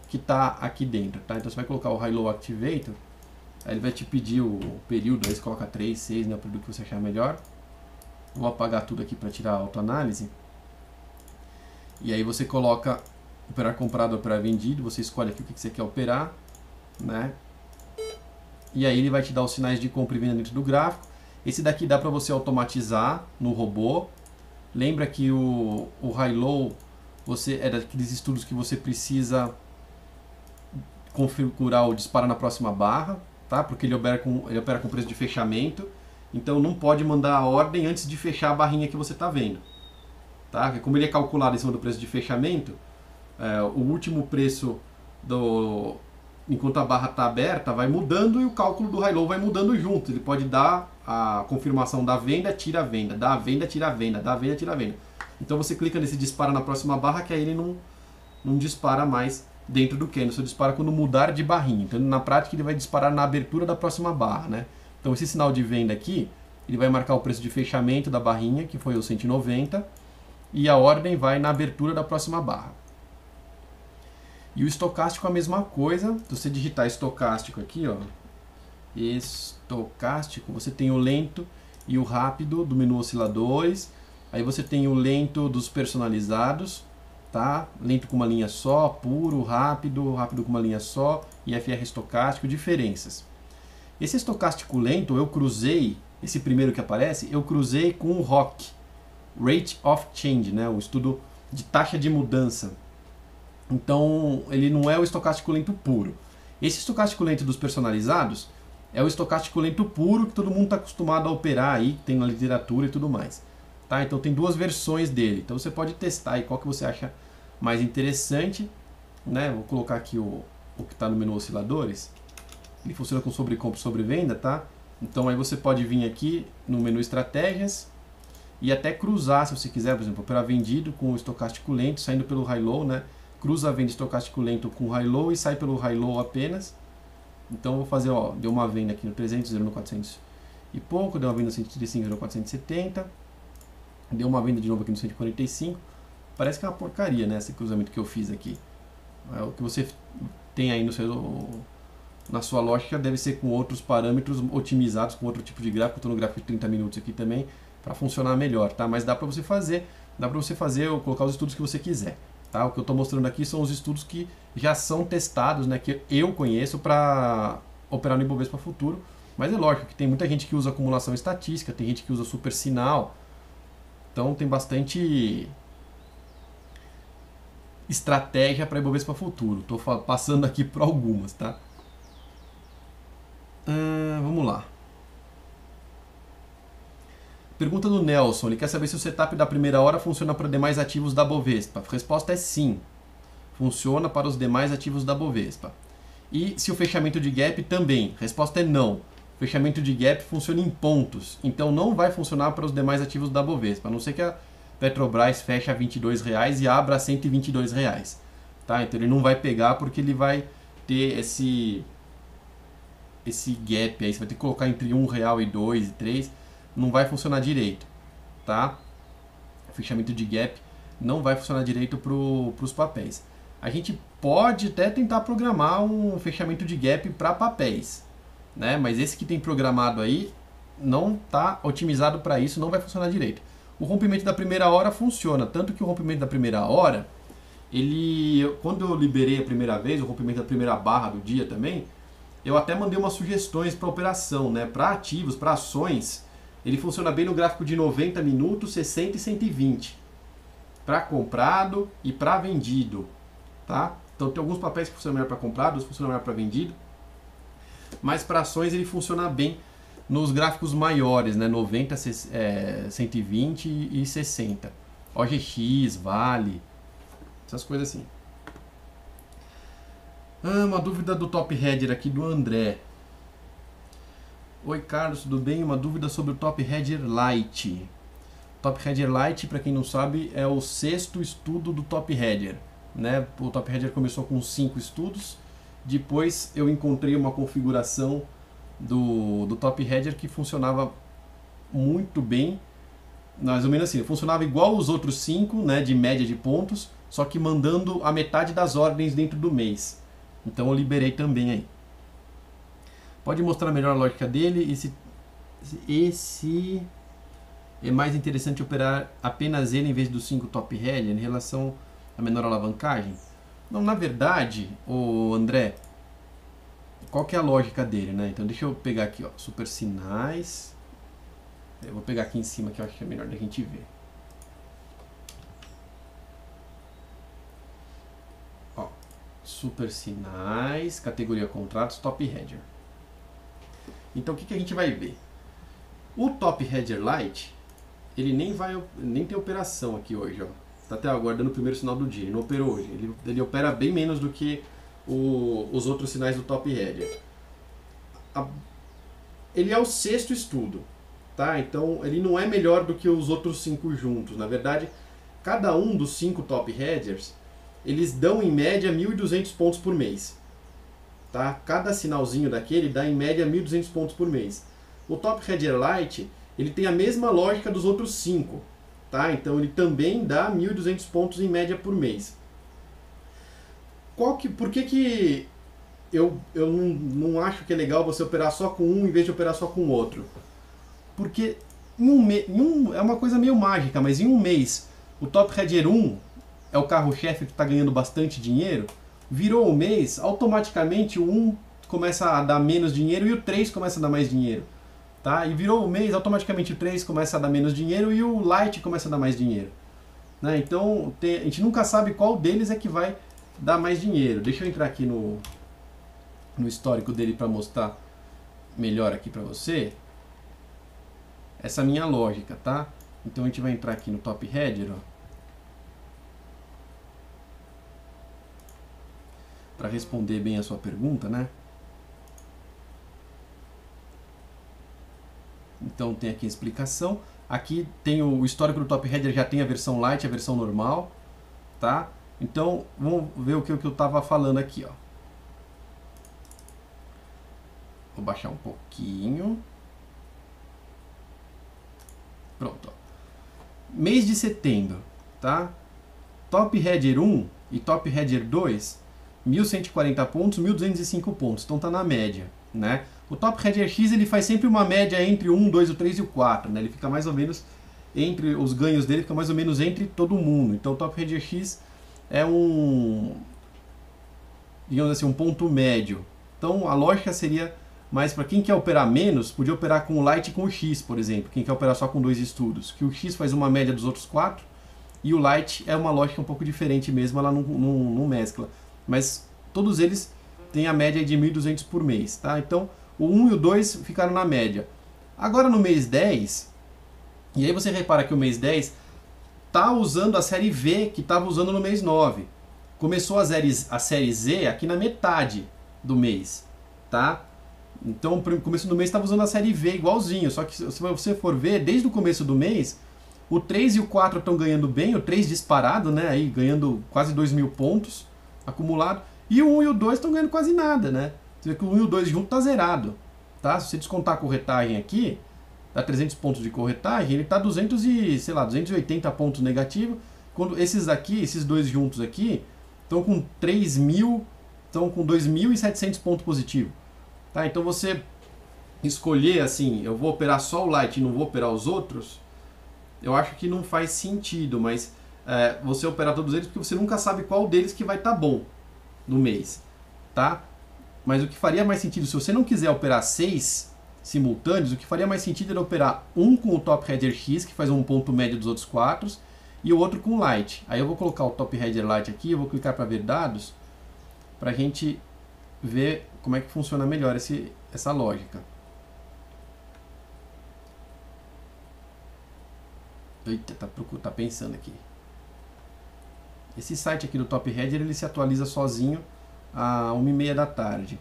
que está aqui dentro, tá? Então você vai colocar o high-low activator, aí ele vai te pedir o período, aí você coloca 3, 6, né? O período que você achar melhor. Vou apagar tudo aqui para tirar a autoanálise. E aí você coloca operar comprado, operar vendido, você escolhe aqui o que você quer operar, né? E aí ele vai te dar os sinais de compra e venda dentro do gráfico. Esse daqui dá para você automatizar no robô. Lembra que o high-low é daqueles estudos que você precisa configurar o disparo na próxima barra, tá? Porque ele opera com preço de fechamento. Então não pode mandar a ordem antes de fechar a barrinha que você está vendo. Tá? Como ele é calculado em cima do preço de fechamento, o último preço enquanto a barra está aberta vai mudando e o cálculo do high-low vai mudando junto. Ele pode dar a confirmação da venda, tira a venda, dá a venda, tira a venda, dá a venda, tira a venda. Então você clica nesse dispara na próxima barra, que aí ele não dispara mais dentro do candle, só dispara quando mudar de barrinha. Então na prática ele vai disparar na abertura da próxima barra, né? Então esse sinal de venda aqui, ele vai marcar o preço de fechamento da barrinha, que foi o 190, e a ordem vai na abertura da próxima barra. E o estocástico é a mesma coisa. Se você digitar estocástico aqui, ó, estocástico, você tem o lento e o rápido do menu osciladores. Aí você tem o lento dos personalizados, tá? Lento com uma linha só, puro, rápido, rápido com uma linha só, IFR estocástico, diferenças. Esse estocástico lento eu cruzei, esse primeiro que aparece, eu cruzei com o ROC, Rate of Change, né? O estudo de taxa de mudança. Então ele não é o estocástico lento puro. Esse estocástico lento dos personalizados é o estocástico lento puro que todo mundo está acostumado a operar aí, que tem na literatura e tudo mais. Tá? Então tem duas versões dele. Então você pode testar aí qual que você acha mais interessante. Né? Vou colocar aqui o que está no menu osciladores. Ele funciona com sobrecompra e sobrevenda, tá? Então aí você pode vir aqui no menu estratégias e até cruzar, se você quiser, por exemplo, operar vendido com o estocástico lento, saindo pelo high-low, né? Cruza a venda estocástico lento com high-low e sai pelo high-low apenas. Então eu vou fazer, ó, deu uma venda aqui no 300, zero no 400 e pouco, deu uma venda no 135, zero no 470, deu uma venda de novo aqui no 145. Parece que é uma porcaria, né, esse cruzamento que eu fiz aqui. O que você tem aí na sua lógica deve ser com outros parâmetros otimizados, com outro tipo de gráfico. Estou no gráfico de 30 minutos aqui também, para funcionar melhor, tá? Mas dá para você fazer ou colocar os estudos que você quiser. Tá? O que eu estou mostrando aqui são os estudos que já são testados, né, que eu conheço para operar no Ibovespa Futuro. Mas é lógico que tem muita gente que usa acumulação estatística, tem gente que usa super sinal. Então tem bastante estratégia para Ibovespa Futuro. Estou passando aqui por algumas, tá? Vamos lá. Pergunta do Nelson, ele quer saber se o setup da primeira hora funciona para demais ativos da Bovespa. A resposta é sim, funciona para os demais ativos da Bovespa. E se o fechamento de gap também? A resposta é não. O fechamento de gap funciona em pontos, então não vai funcionar para os demais ativos da Bovespa, a não ser que a Petrobras feche a R$ 22,00 e abra a R$ 122,00. Tá? Então ele não vai pegar porque ele vai ter esse gap aí, você vai ter que colocar entre R$ 1,00 e 2 e 3, não vai funcionar direito, tá? O fechamento de gap não vai funcionar direito para os papéis. A gente pode até tentar programar um fechamento de gap para papéis, né? Mas esse que tem programado aí não está otimizado para isso, não vai funcionar direito. O rompimento da primeira hora funciona, tanto que o rompimento da primeira hora, quando eu liberei a primeira vez, o rompimento da primeira barra do dia também, eu até mandei umas sugestões para operação, né? Para ativos, para ações. Ele funciona bem no gráfico de 90 minutos, 60 e 120. Para comprado e para vendido. Tá? Então tem alguns papéis que funcionam melhor para comprado, outros funcionam melhor para vendido. Mas para ações ele funciona bem nos gráficos maiores, né? 90, 120 e 60. OGX, Vale, essas coisas assim. Uma dúvida do Top Header aqui do André. Oi Carlos, tudo bem? Uma dúvida sobre o Top Header Lite. Top Header Lite, para quem não sabe, é o 6º estudo do Top Header, né? O Top Header começou com 5 estudos, depois eu encontrei uma configuração do Top Header que funcionava muito bem, mais ou menos assim, funcionava igual os outros 5, né, de média de pontos, só que mandando a metade das ordens dentro do mês. Então eu liberei também aí. Pode mostrar melhor a lógica dele e se é mais interessante operar apenas ele em vez dos 5 Top Header em relação à menor alavancagem? Não, na verdade, o André, qual que é a lógica dele, né? Então deixa eu pegar aqui, ó, super sinais. Eu vou pegar aqui em cima que eu acho que é melhor da gente ver. Ó, super sinais, categoria contratos, Top Header. Então o que a gente vai ver? O Top Header Lite, ele nem tem operação aqui hoje, ó. Está até aguardando o primeiro sinal do dia, ele não operou hoje. Ele opera bem menos do que os outros sinais do Top Header. Ele é o 6º estudo, tá? Então ele não é melhor do que os outros 5 juntos. Na verdade, cada um dos 5 Top Headers, eles dão em média 1.200 pontos por mês. Tá? Cada sinalzinho daquele dá em média 1.200 pontos por mês. O Top Header Lite, ele tem a mesma lógica dos outros 5. Tá? Então ele também dá 1.200 pontos em média por mês. Por que eu não acho que é legal você operar só com um em vez de operar só com o outro? Porque é uma coisa meio mágica, mas em um mês o Top Header 1 é o carro-chefe que está ganhando bastante dinheiro. Virou o mês, automaticamente o 1 começa a dar menos dinheiro e o 3 começa a dar mais dinheiro. Tá? E virou o mês, automaticamente o 3 começa a dar menos dinheiro e o Lite começa a dar mais dinheiro. Né? Então a gente nunca sabe qual deles é que vai dar mais dinheiro. Deixa eu entrar aqui no histórico dele para mostrar melhor aqui para você. Essa minha lógica, tá? Então a gente vai entrar aqui no Top Header, ó. Para responder bem a sua pergunta, né? Então tem aqui a explicação. Aqui tem o histórico do Top Header, já tem a versão Lite, a versão normal, tá? Então vamos ver o que eu estava falando aqui, ó. Vou baixar um pouquinho. Pronto, ó. Mês de setembro, tá? Top Header 1 e Top Header 2, 1.140 pontos, 1.205 pontos. Então tá na média, né? O Top Header X ele faz sempre uma média entre o 1, 2, o 3 e o 4, né? Ele fica mais ou menos entre os ganhos dele, fica mais ou menos entre todo mundo. Então o Top Header X é digamos assim, um ponto médio. Então a lógica seria mais para quem quer operar menos, podia operar com o Lite e com o X, por exemplo. Quem quer operar só com 2 estudos, que o X faz uma média dos outros 4 e o Lite é uma lógica um pouco diferente mesmo, ela não mescla. Mas todos eles têm a média de 1.200 por mês, tá? Então o 1 e o 2 ficaram na média. Agora no mês 10, e aí você repara que o mês 10 está usando a série V que estava usando no mês 9. Começou a série Z aqui na metade do mês, tá? Então, no começo do mês estava usando a série V igualzinho, só que se você for ver, desde o começo do mês, o 3 e o 4 estão ganhando bem, o 3 disparado, né, aí ganhando quase 2.000 pontos acumulado, e o 1 e o 2 estão ganhando quase nada, né? Você vê que o 1 e o 2 junto tá zerado, tá? Se você descontar a corretagem aqui, dá 300 pontos de corretagem, ele tá 280 pontos negativo, quando esses dois juntos aqui, estão com 3.000, estão com 2.700 pontos positivos. Tá, então você escolher assim, eu vou operar só o Lite e não vou operar os outros, eu acho que não faz sentido, mas você operar todos eles porque você nunca sabe qual deles que vai estar bom no mês, tá? Mas o que faria mais sentido, se você não quiser operar 6 simultâneos, o que faria mais sentido era operar um com o Top Header X, que faz um ponto médio dos outros 4, e o outro com o Lite. Aí eu vou colocar o Top Header Lite aqui, eu vou clicar para ver dados, para a gente ver como é que funciona melhor essa lógica. Eita, tá pensando aqui. Esse site aqui do Top Header, ele se atualiza sozinho a 1h30 da tarde,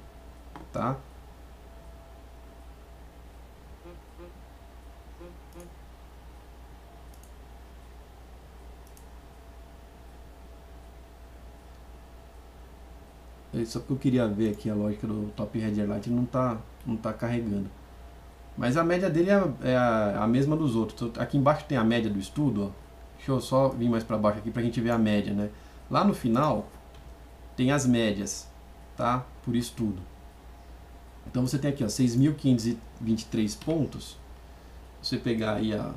tá? Só que eu queria ver aqui a lógica do Top Header Light, não tá carregando. Mas a média dele é a mesma dos outros. Aqui embaixo tem a média do estudo, ó. Deixa eu só vir mais para baixo aqui pra gente ver a média, né? Lá no final tem as médias, tá? Por estudo. Então você tem aqui, ó, 6.523 pontos. Você pegar aí a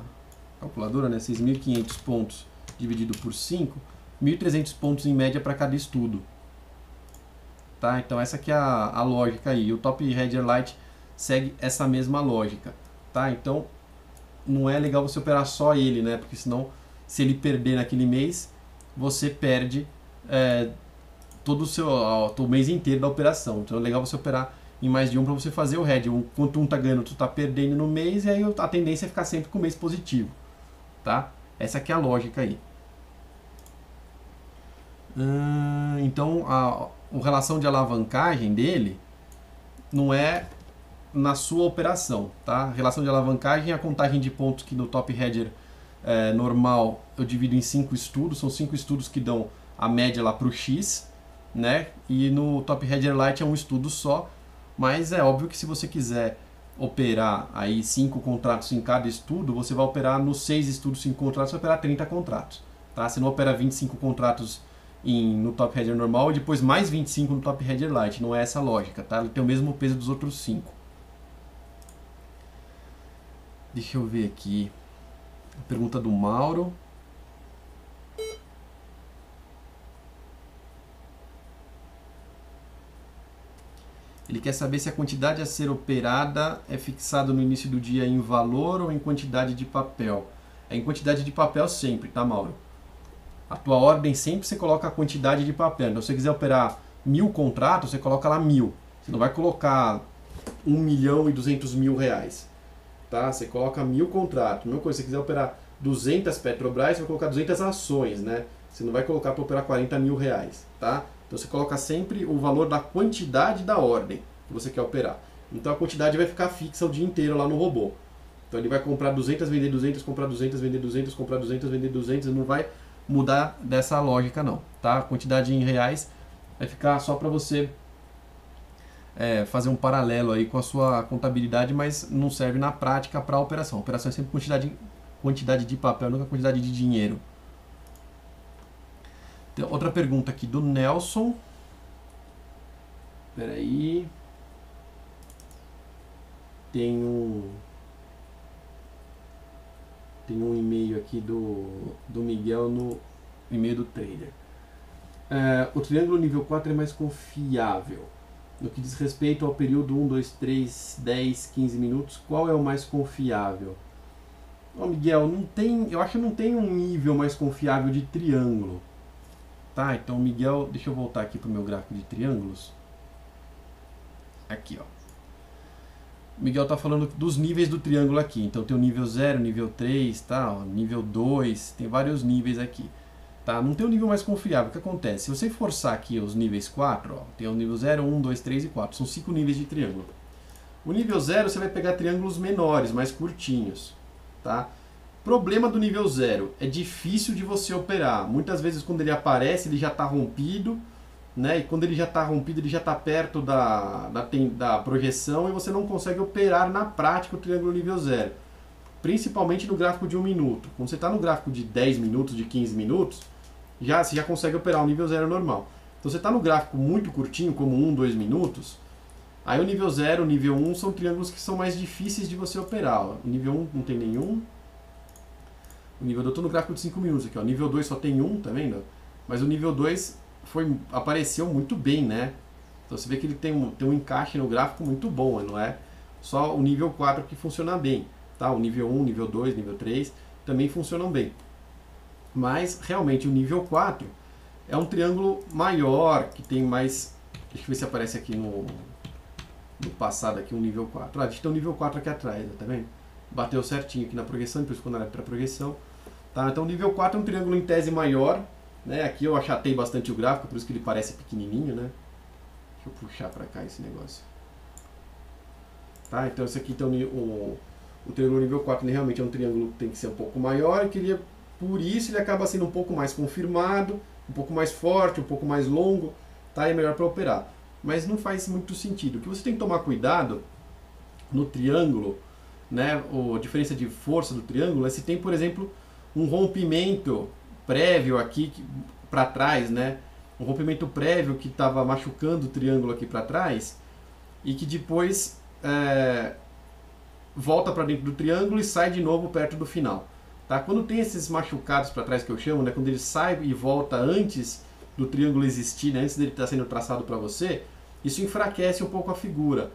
calculadora, né? 6.500 pontos dividido por 5, 1.300 pontos em média para cada estudo. Tá? Então essa aqui é a lógica aí. O Top Header Light segue essa mesma lógica, tá? Então não é legal você operar só ele, né? Porque senão, se ele perder naquele mês, você perde todo o mês inteiro da operação. Então é legal você operar em mais de um para você fazer o hedge. Enquanto um tá ganhando, tu tá perdendo no mês, e aí a tendência é ficar sempre com o mês positivo, tá? Essa aqui é a lógica aí. Então a relação de alavancagem dele não é na sua operação, tá? A relação de alavancagem é a contagem de pontos que no Top Header normal eu divido em 5 estudos, são 5 estudos que dão a média lá para o X, né? E no Top Header Light é um estudo só, mas é óbvio que se você quiser operar aí 5 contratos em cada estudo, você vai operar nos 6 estudos 5 contratos, você vai operar 30 contratos, tá? Você não opera 25 contratos no Top Header normal e depois mais 25 no Top Header Light, não é essa a lógica, tá? Ele tem o mesmo peso dos outros 5. Deixa eu ver aqui. A pergunta do Mauro. Ele quer saber se a quantidade a ser operada é fixada no início do dia em valor ou em quantidade de papel. É em quantidade de papel sempre, tá, Mauro? A tua ordem sempre você coloca a quantidade de papel. Então, se você quiser operar 1000 contratos, você coloca lá 1000. Você não vai colocar 1.200.000 reais. Tá? Você coloca 1000 contratos. Mesma coisa, se você quiser operar 200 Petrobras, você vai colocar 200 ações, né? Você não vai colocar para operar 40 mil reais, tá? Então você coloca sempre o valor da quantidade da ordem que você quer operar. Então a quantidade vai ficar fixa o dia inteiro lá no robô. Então ele vai comprar 200, vender 200, comprar 200, vender 200, comprar 200, vender 200, não vai mudar dessa lógica não, tá? A quantidade em reais vai ficar só para você fazer um paralelo aí com a sua contabilidade, mas não serve na prática para a operação. A operação é sempre quantidade de papel, nunca quantidade de dinheiro. Tem outra pergunta aqui do Nelson. Espera aí. Tem um e-mail aqui do Miguel no e-mail do trader. O triângulo nível 4 é mais confiável. No que diz respeito ao período 1, 2, 3, 10, 15 minutos, qual é o mais confiável? Miguel, eu acho que não tem um nível mais confiável de triângulo. Tá, então Miguel, deixa eu voltar aqui para o meu gráfico de triângulos. Aqui, ó. O Miguel está falando dos níveis do triângulo aqui. Então tem o nível 0, nível 3, tá, ó, nível 2, tem vários níveis aqui. Tá? Não tem um nível mais confiável. O que acontece? Se você forçar aqui os níveis 4, ó, tem o nível 0, 1, 2, 3 e 4. São 5 níveis de triângulo. O nível 0 você vai pegar triângulos menores, mais curtinhos. Tá? Problema do nível 0, é difícil de você operar. Muitas vezes quando ele aparece, ele já está rompido. Né? E quando ele já está rompido, ele já está perto da projeção e você não consegue operar na prática o triângulo nível 0. Principalmente no gráfico de 1 minuto. Quando você está no gráfico de 10 minutos, de 15 minutos, você já consegue operar o nível 0 normal. Então você está no gráfico muito curtinho, como 1, 2 minutos, aí o nível 0, o nível 1 são triângulos que são mais difíceis de você operar. Ó. O nível 1 não tem nenhum. O nível 2, eu estou no gráfico de 5 minutos aqui. Ó. O nível 2 só tem um, tá vendo? Mas o nível 2 apareceu muito bem, né? Então você vê que ele tem um encaixe no gráfico muito bom, não é só o nível 4 que funciona bem. Tá? O nível 1, nível 2, nível 3 também funcionam bem. Mas realmente o nível 4 é um triângulo maior, que tem mais... Deixa eu ver se aparece aqui no passado aqui um nível 4. A gente tem um nível 4 aqui atrás, tá vendo? Bateu certinho aqui na projeção, depois quando era para projeção. Tá? Então o nível 4 é um triângulo em tese maior. Né? Aqui eu achatei bastante o gráfico, por isso que ele parece pequenininho. Né? eu puxar para cá esse negócio. Tá? Então esse aqui tem o triângulo nível 4, ele realmente é um triângulo que tem que ser um pouco maior, e que por isso ele acaba sendo um pouco mais confirmado, um pouco mais forte, um pouco mais longo, tá? E é melhor para operar. Mas não faz muito sentido. O que você tem que tomar cuidado no triângulo, né, a diferença de força do triângulo é se tem, por exemplo, um rompimento prévio aqui para trás, né? Um rompimento prévio que estava machucando o triângulo aqui para trás e que depois volta para dentro do triângulo e sai de novo perto do final. Tá? Quando tem esses machucados para trás que eu chamo, né? Quando ele sai e volta antes do triângulo existir, né? Antes dele estar sendo traçado para você, isso enfraquece um pouco a figura.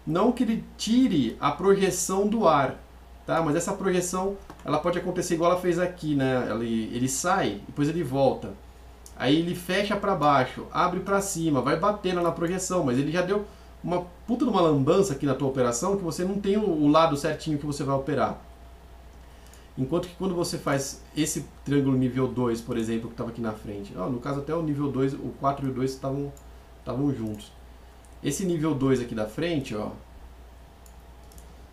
Não que ele tire a projeção do ar, tá? Mas essa projeção ela pode acontecer igual ela fez aqui, né? Ele sai, depois ele volta. Aí ele fecha para baixo, abre para cima, vai batendo na projeção, mas ele já deu uma puta de uma lambança aqui na tua operação que você não tem o lado certinho que você vai operar. Enquanto que quando você faz esse triângulo nível 2, por exemplo, que estava aqui na frente, no caso até o nível 2, o 4 e o 2 estavam juntos. Esse nível 2 aqui da frente, ó,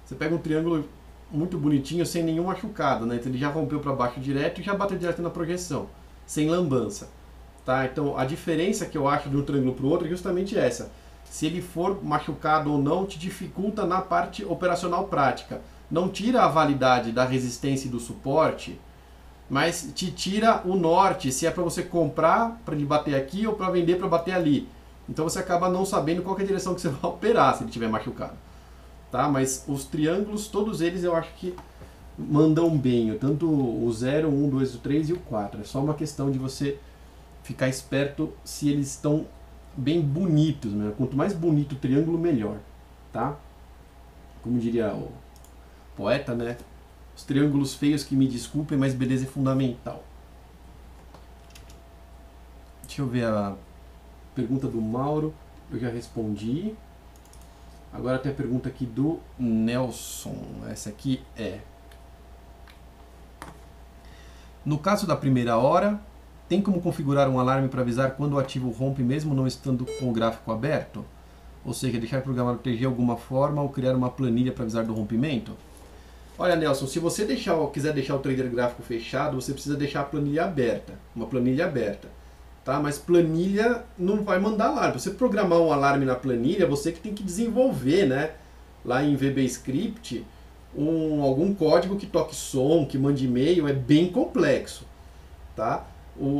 você pega um triângulo muito bonitinho, sem nenhum machucado, né? Então ele já rompeu para baixo direto e já bateu direto na projeção, sem lambança. Tá? Então a diferença que eu acho de um triângulo para o outro é justamente essa. Se ele for machucado ou não, te dificulta na parte operacional prática. Não tira a validade da resistência e do suporte, mas te tira o norte, se é para você comprar para ele bater aqui ou para vender para bater ali. Então você acaba não sabendo qual que é a direção que você vai operar se ele estiver machucado. Tá? Mas os triângulos, todos eles eu acho que mandam bem, tanto o 0, o 1, o 2, o 3 e o 4. É só uma questão de você ficar esperto se eles estão bem bonitos, né? Quanto mais bonito o triângulo, melhor, tá? Como diria o poeta, né? Os triângulos feios que me desculpem, mas beleza é fundamental. Deixa eu ver a pergunta do Mauro, eu já respondi. Agora tem a pergunta aqui do Nelson. Essa aqui é: no caso da primeira hora, tem como configurar um alarme para avisar quando o ativo rompe mesmo não estando com o gráfico aberto? Ou seja, deixar programado TG de alguma forma ou criar uma planilha para avisar do rompimento? Olha, Nelson, se você quiser deixar o trader gráfico fechado, você precisa deixar a planilha aberta, uma planilha aberta. Tá? Mas planilha não vai mandar alarme. Você programar um alarme na planilha, você que tem que desenvolver, né? Lá em VBScript, algum código que toque som, que mande e-mail, é bem complexo. Tá?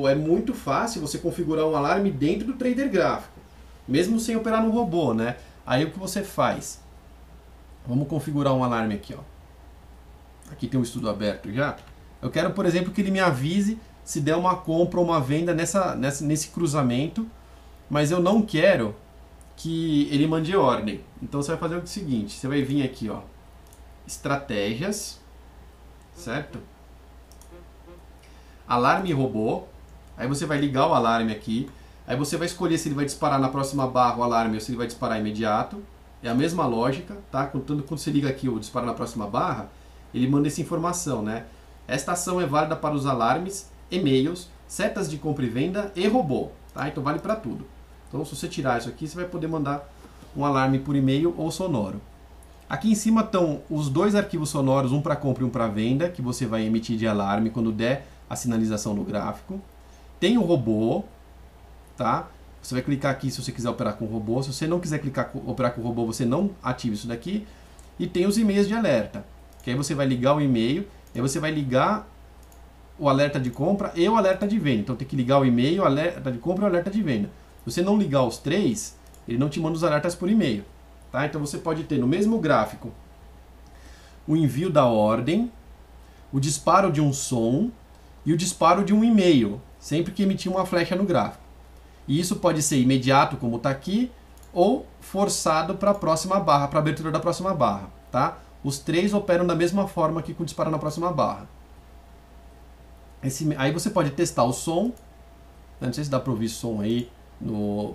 É muito fácil você configurar um alarme dentro do trader gráfico, mesmo sem operar no robô, né? Aí o que você faz? Vamos configurar um alarme aqui, ó. Aqui tem um estudo aberto já. Eu quero, por exemplo, que ele me avise se der uma compra ou uma venda nesse cruzamento, mas eu não quero que ele mande ordem. Então você vai fazer o seguinte, você vai vir aqui, ó, estratégias, certo? Alarme robô, aí você vai ligar o alarme aqui, aí você vai escolher se ele vai disparar na próxima barra o alarme ou se ele vai disparar imediato. É a mesma lógica, tá? Quando você liga aqui ou dispara na próxima barra, ele manda essa informação, né? Esta ação é válida para os alarmes, e-mails, setas de compra e venda e robô, tá? Então vale para tudo. Então se você tirar isso aqui, você vai poder mandar um alarme por e-mail ou sonoro. Aqui em cima estão os dois arquivos sonoros, um para compra e um para venda, que você vai emitir de alarme quando der a sinalização no gráfico. Tem o robô, tá? Você vai clicar aqui se você quiser operar com o robô. Se você não quiser operar com o robô, você não ativa isso daqui. E tem os e-mails de alerta, que aí você vai ligar o e-mail, aí você vai ligar o alerta de compra e o alerta de venda. Então tem que ligar o e-mail, o alerta de compra e o alerta de venda. Se você não ligar os três, ele não te manda os alertas por e-mail. Tá? Então você pode ter no mesmo gráfico o envio da ordem, o disparo de um som e o disparo de um e-mail, sempre que emitir uma flecha no gráfico. E isso pode ser imediato, como está aqui, ou forçado para a próxima barra, para a abertura da próxima barra. Tá? Os três operam da mesma forma que com o disparo na próxima barra. Aí você pode testar o som, não sei se dá para ouvir som aí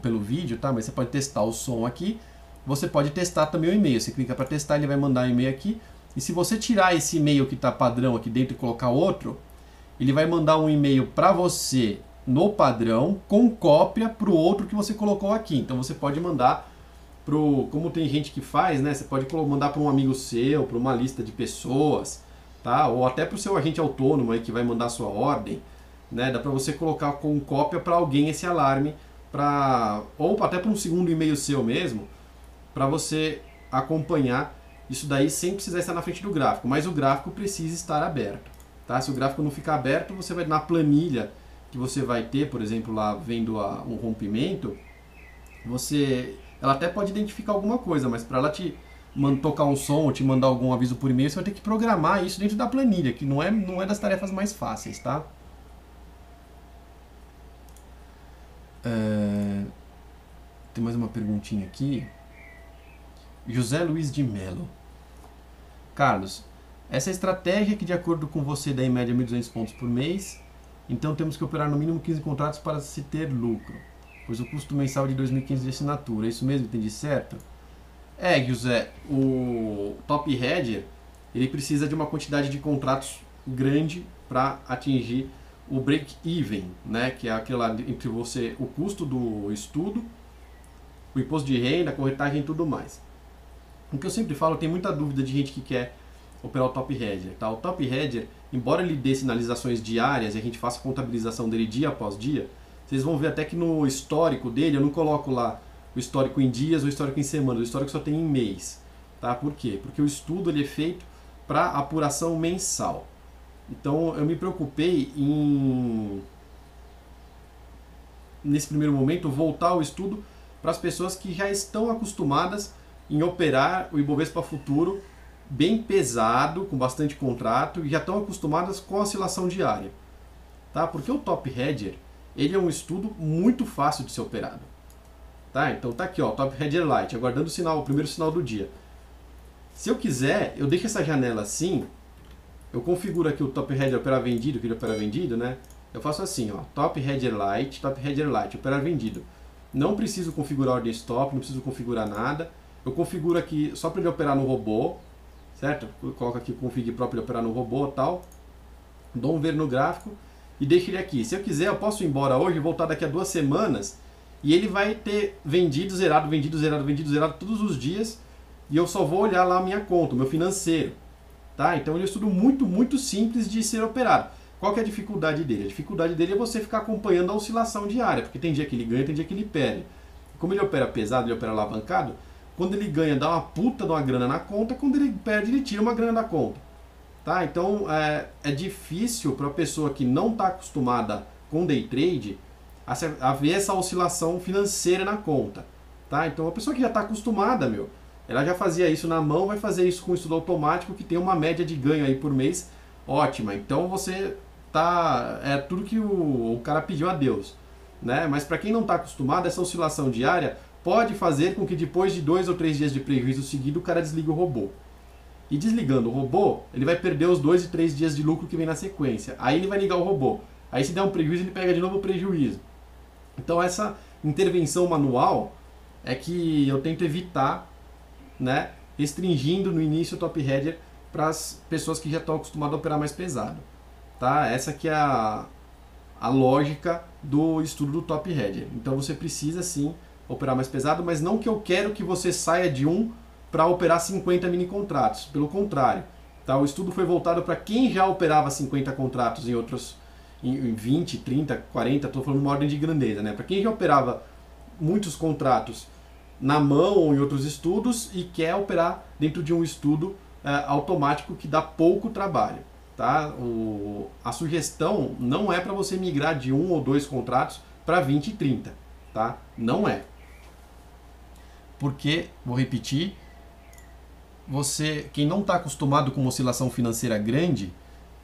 pelo vídeo, tá? Mas você pode testar o som aqui. Você pode testar também o e-mail. Você clica para testar, ele vai mandar um e-mail aqui. E se você tirar esse e-mail que está padrão aqui dentro e colocar outro, ele vai mandar um e-mail para você no padrão com cópia para o outro que você colocou aqui. Então você pode mandar como tem gente que faz, né? Você pode mandar para um amigo seu, para uma lista de pessoas, tá? Ou até para o seu agente autônomo aí que vai mandar a sua ordem, né? Dá para você colocar com cópia para alguém esse alarme, ou até para um segundo e-mail seu mesmo, para você acompanhar isso daí sem precisar estar na frente do gráfico. Mas o gráfico precisa estar aberto, tá? Se o gráfico não ficar aberto, você vai na planilha que você vai ter, por exemplo, lá vendo um rompimento, ela até pode identificar alguma coisa, mas para ela te tocar um som ou te mandar algum aviso por e-mail, você vai ter que programar isso dentro da planilha, que não é das tarefas mais fáceis, tá? Tem mais uma perguntinha aqui. José Luiz de Mello. Carlos, essa estratégia que de acordo com você dá em média 1.200 pontos por mês, então temos que operar no mínimo 15 contratos para se ter lucro, pois o custo mensal é de 2.500 de assinatura. É isso mesmo? Entendi certo? José, o Top Hedger, ele precisa de uma quantidade de contratos grande para atingir o break-even, né? Que é aquela entre o custo do estudo, o imposto de renda, a corretagem e tudo mais. O que eu sempre falo, tem muita dúvida de gente que quer operar o Top Hedger, tá? O Top Hedger, embora ele dê sinalizações diárias e a gente faça a contabilização dele dia após dia, vocês vão ver até que no histórico dele, eu não coloco lá o histórico em dias ou o histórico em semana, o histórico só tem em mês, tá? Por quê? Porque o estudo ele é feito para apuração mensal. Então eu me preocupei em, nesse primeiro momento, voltar o estudo para as pessoas que já estão acostumadas em operar o Ibovespa futuro bem pesado, com bastante contrato, e já estão acostumadas com a oscilação diária, tá? Porque o Top Hedger, ele é um estudo muito fácil de ser operado, tá? Então tá aqui, ó, Top Hedger Lite, aguardando o primeiro sinal do dia. Se eu quiser, eu deixo essa janela assim, eu configuro aqui o Top Hedger operar vendido, que ele opera vendido, né? Eu faço assim, ó, Top Hedger Lite, operar vendido. Não preciso configurar ordem stop, não preciso configurar nada. Eu configuro aqui só para ele operar no robô, certo? Eu coloco aqui o config para ele operar no robô e tal. Dou um ver no gráfico e deixo ele aqui. Se eu quiser, eu posso ir embora hoje e voltar daqui a 2 semanas e ele vai ter vendido, zerado todos os dias e eu só vou olhar lá a minha conta, o meu financeiro. Tá? Então ele é um estudo muito simples de ser operado. Qual que é a dificuldade dele? A dificuldade dele é você ficar acompanhando a oscilação diária, porque tem dia que ele ganha, tem dia que ele perde. Como ele opera pesado, ele opera alavancado, quando ele ganha dá uma puta de uma grana na conta, quando ele perde ele tira uma grana da conta. Tá? Então é difícil para a pessoa que não está acostumada com day trade a ver essa oscilação financeira na conta. Tá? Então a pessoa que já está acostumada, ela já fazia isso na mão, vai fazer isso com o estudo automático que tem uma média de ganho aí por mês ótima. Então você é tudo que o cara pediu a Deus, né? Mas para quem não está acostumado, essa oscilação diária pode fazer com que depois de 2 ou 3 dias de prejuízo seguido o cara desligue o robô. E desligando o robô, ele vai perder os 2 e 3 dias de lucro que vem na sequência. Aí ele vai ligar o robô. Aí se der um prejuízo, ele pega de novo o prejuízo. Então essa intervenção manual é que eu tento evitar, né, restringindo no início o Top Hedger para as pessoas que já estão acostumadas a operar mais pesado. Tá? Essa que é a lógica do estudo do Top Hedger. Então você precisa sim operar mais pesado, mas não que eu quero que você saia de um para operar 50 mini contratos. Pelo contrário, tá? O estudo foi voltado para quem já operava 50 contratos em 20, 30, 40, estou falando uma ordem de grandeza, né? Para quem já operava muitos contratos na mão ou em outros estudos e quer operar dentro de um estudo automático que dá pouco trabalho. Tá? A sugestão não é para você migrar de 1 ou 2 contratos para 20 e 30. Tá? Não é. Porque, vou repetir, quem não está acostumado com uma oscilação financeira grande,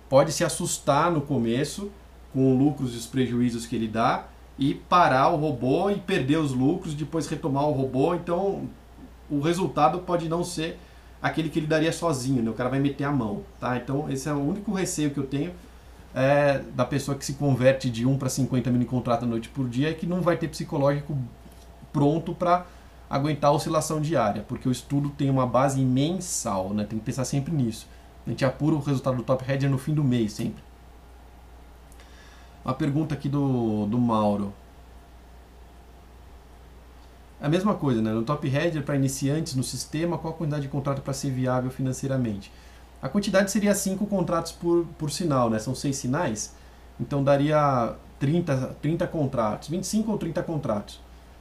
pode se assustar no começo com os lucros e os prejuízos que ele dá e parar o robô e perder os lucros, depois retomar o robô. Então o resultado pode não ser aquele que ele daria sozinho, né? O cara vai meter a mão, tá? Então esse é o único receio que eu tenho da pessoa que se converte de 1 para 50 mini contratos à noite por dia, é que não vai ter psicológico pronto para aguentar a oscilação diária, porque o estudo tem uma base mensal, né? Tem que pensar sempre nisso. A gente apura o resultado do Top Hedger no fim do mês sempre. Uma pergunta aqui do Mauro. A mesma coisa, né? No Top Hedger, para iniciantes no sistema, qual a quantidade de contrato para ser viável financeiramente? A quantidade seria 5 contratos por sinal, né? São 6 sinais, então daria 30 contratos, 25 ou 30 contratos.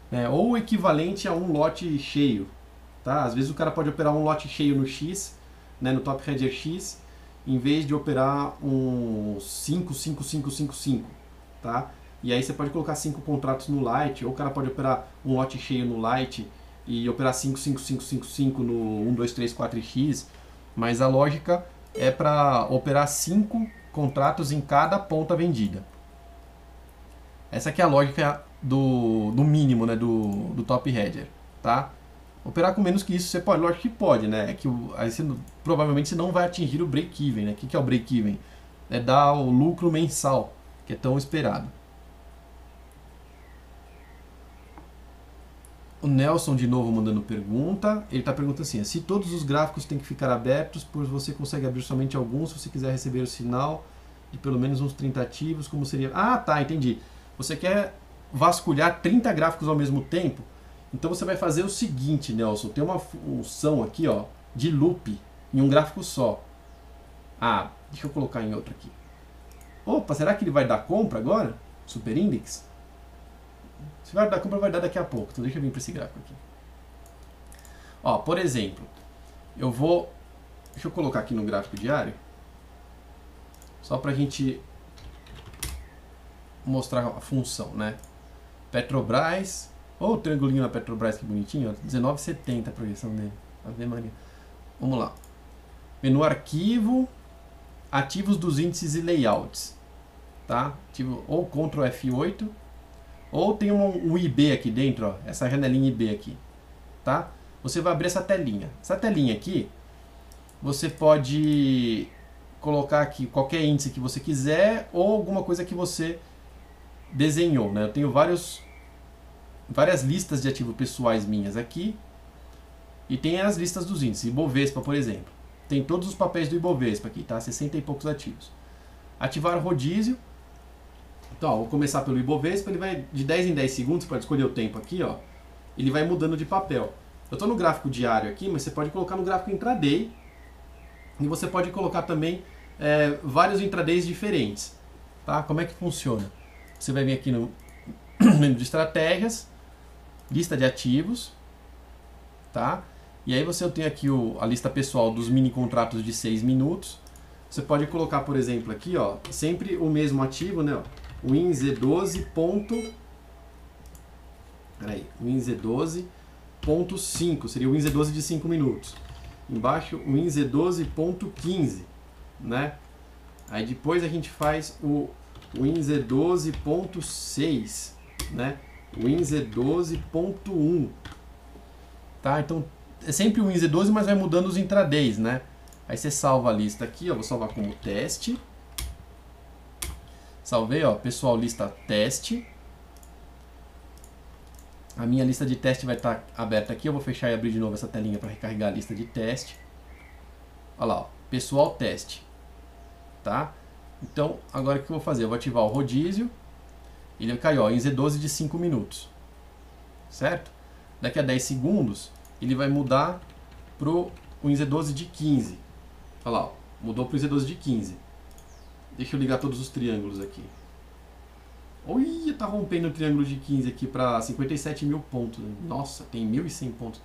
Né? Ou o equivalente a um lote cheio. Tá? Às vezes o cara pode operar um lote cheio no X, né? No Top Hedger X, em vez de operar um 5, 5, 5, 5, 5. Tá? E aí você pode colocar 5 contratos no Light, ou o cara pode operar um lote cheio no Light e operar 5, 5, 5, 5, 5 no 1, 2, 3, 4x, mas a lógica é para operar 5 contratos em cada ponta vendida. Essa aqui é a lógica do mínimo, né, do Top Hedger, tá? Operar com menos que isso você pode, lógico que pode, né? É que aí você, provavelmente você não vai atingir o break-even, né? O que é o break-even? É dar o lucro mensal, que é tão esperado. O Nelson de novo mandando pergunta. Ele está perguntando assim: se todos os gráficos têm que ficar abertos, pois você consegue abrir somente alguns se você quiser receber o sinal de pelo menos uns 30 ativos, como seria? Ah, tá, entendi. Você quer vasculhar 30 gráficos ao mesmo tempo? Então você vai fazer o seguinte, Nelson. Tem uma função aqui, ó, de loop em um gráfico só. Ah, deixa eu colocar em outro aqui. Opa, será que ele vai dar compra agora? Super Index? Se vai dar compra, vai dar daqui a pouco. Então deixa eu vir para esse gráfico aqui. Ó, por exemplo, eu vou... Deixa eu colocar aqui no gráfico diário. Só para a gente mostrar a função, né? Petrobras. Ó, o triangulinho na Petrobras, que bonitinho. 19,70 a projeção dele. Ave Maria. Vamos lá. Menu arquivo. Ativos dos índices e layouts. Tá? Ativo, ou Ctrl F8. Ou tem um IB aqui dentro, ó, essa janelinha IB aqui, tá? Você vai abrir essa telinha. Essa telinha aqui, você pode colocar aqui qualquer índice que você quiser ou alguma coisa que você desenhou, né? Eu tenho várias listas de ativos pessoais minhas aqui e tem as listas dos índices. Ibovespa, por exemplo. Tem todos os papéis do Ibovespa aqui, tá? 60 e poucos ativos. Ativar rodízio. Então, ó, vou começar pelo Ibovespa, ele vai de 10 em 10 segundos, pode escolher o tempo aqui, ó. Ele vai mudando de papel. Eu estou no gráfico diário aqui, mas você pode colocar no gráfico intraday. E você pode colocar também vários intradays diferentes. Tá? Como é que funciona? Você vai vir aqui no menu de estratégias, lista de ativos, tá? E aí eu tenho aqui a lista pessoal dos mini contratos de 6 minutos. Você pode colocar, por exemplo, aqui, ó, sempre o mesmo ativo, né? Ó, o WinZ12. Peraí, o WinZ12.5 seria o WinZ12 de 5 minutos. Embaixo, o WinZ12.15, né? Aí depois a gente faz o WinZ12.6, né? O WinZ12.1. Tá? Então é sempre o WinZ12, mas vai mudando os intradays, né? Aí você salva a lista aqui, ó, vou salvar como teste. Salvei, ó, pessoal, lista teste. A minha lista de teste vai estar aberta aqui, eu vou fechar e abrir de novo essa telinha para recarregar a lista de teste. Olha lá, ó, pessoal teste. Tá? Então, agora o que eu vou fazer? Eu vou ativar o rodízio. Ele vai cair, ó, em Z12 de 5 minutos. Certo? Daqui a 10 segundos, ele vai mudar para o Z12 de 15. Olha lá, ó, mudou para o Z12 de 15. Deixa eu ligar todos os triângulos aqui. Olha, tá rompendo o triângulo de 15 aqui para 57 mil pontos. Nossa, tem 1.100 pontos.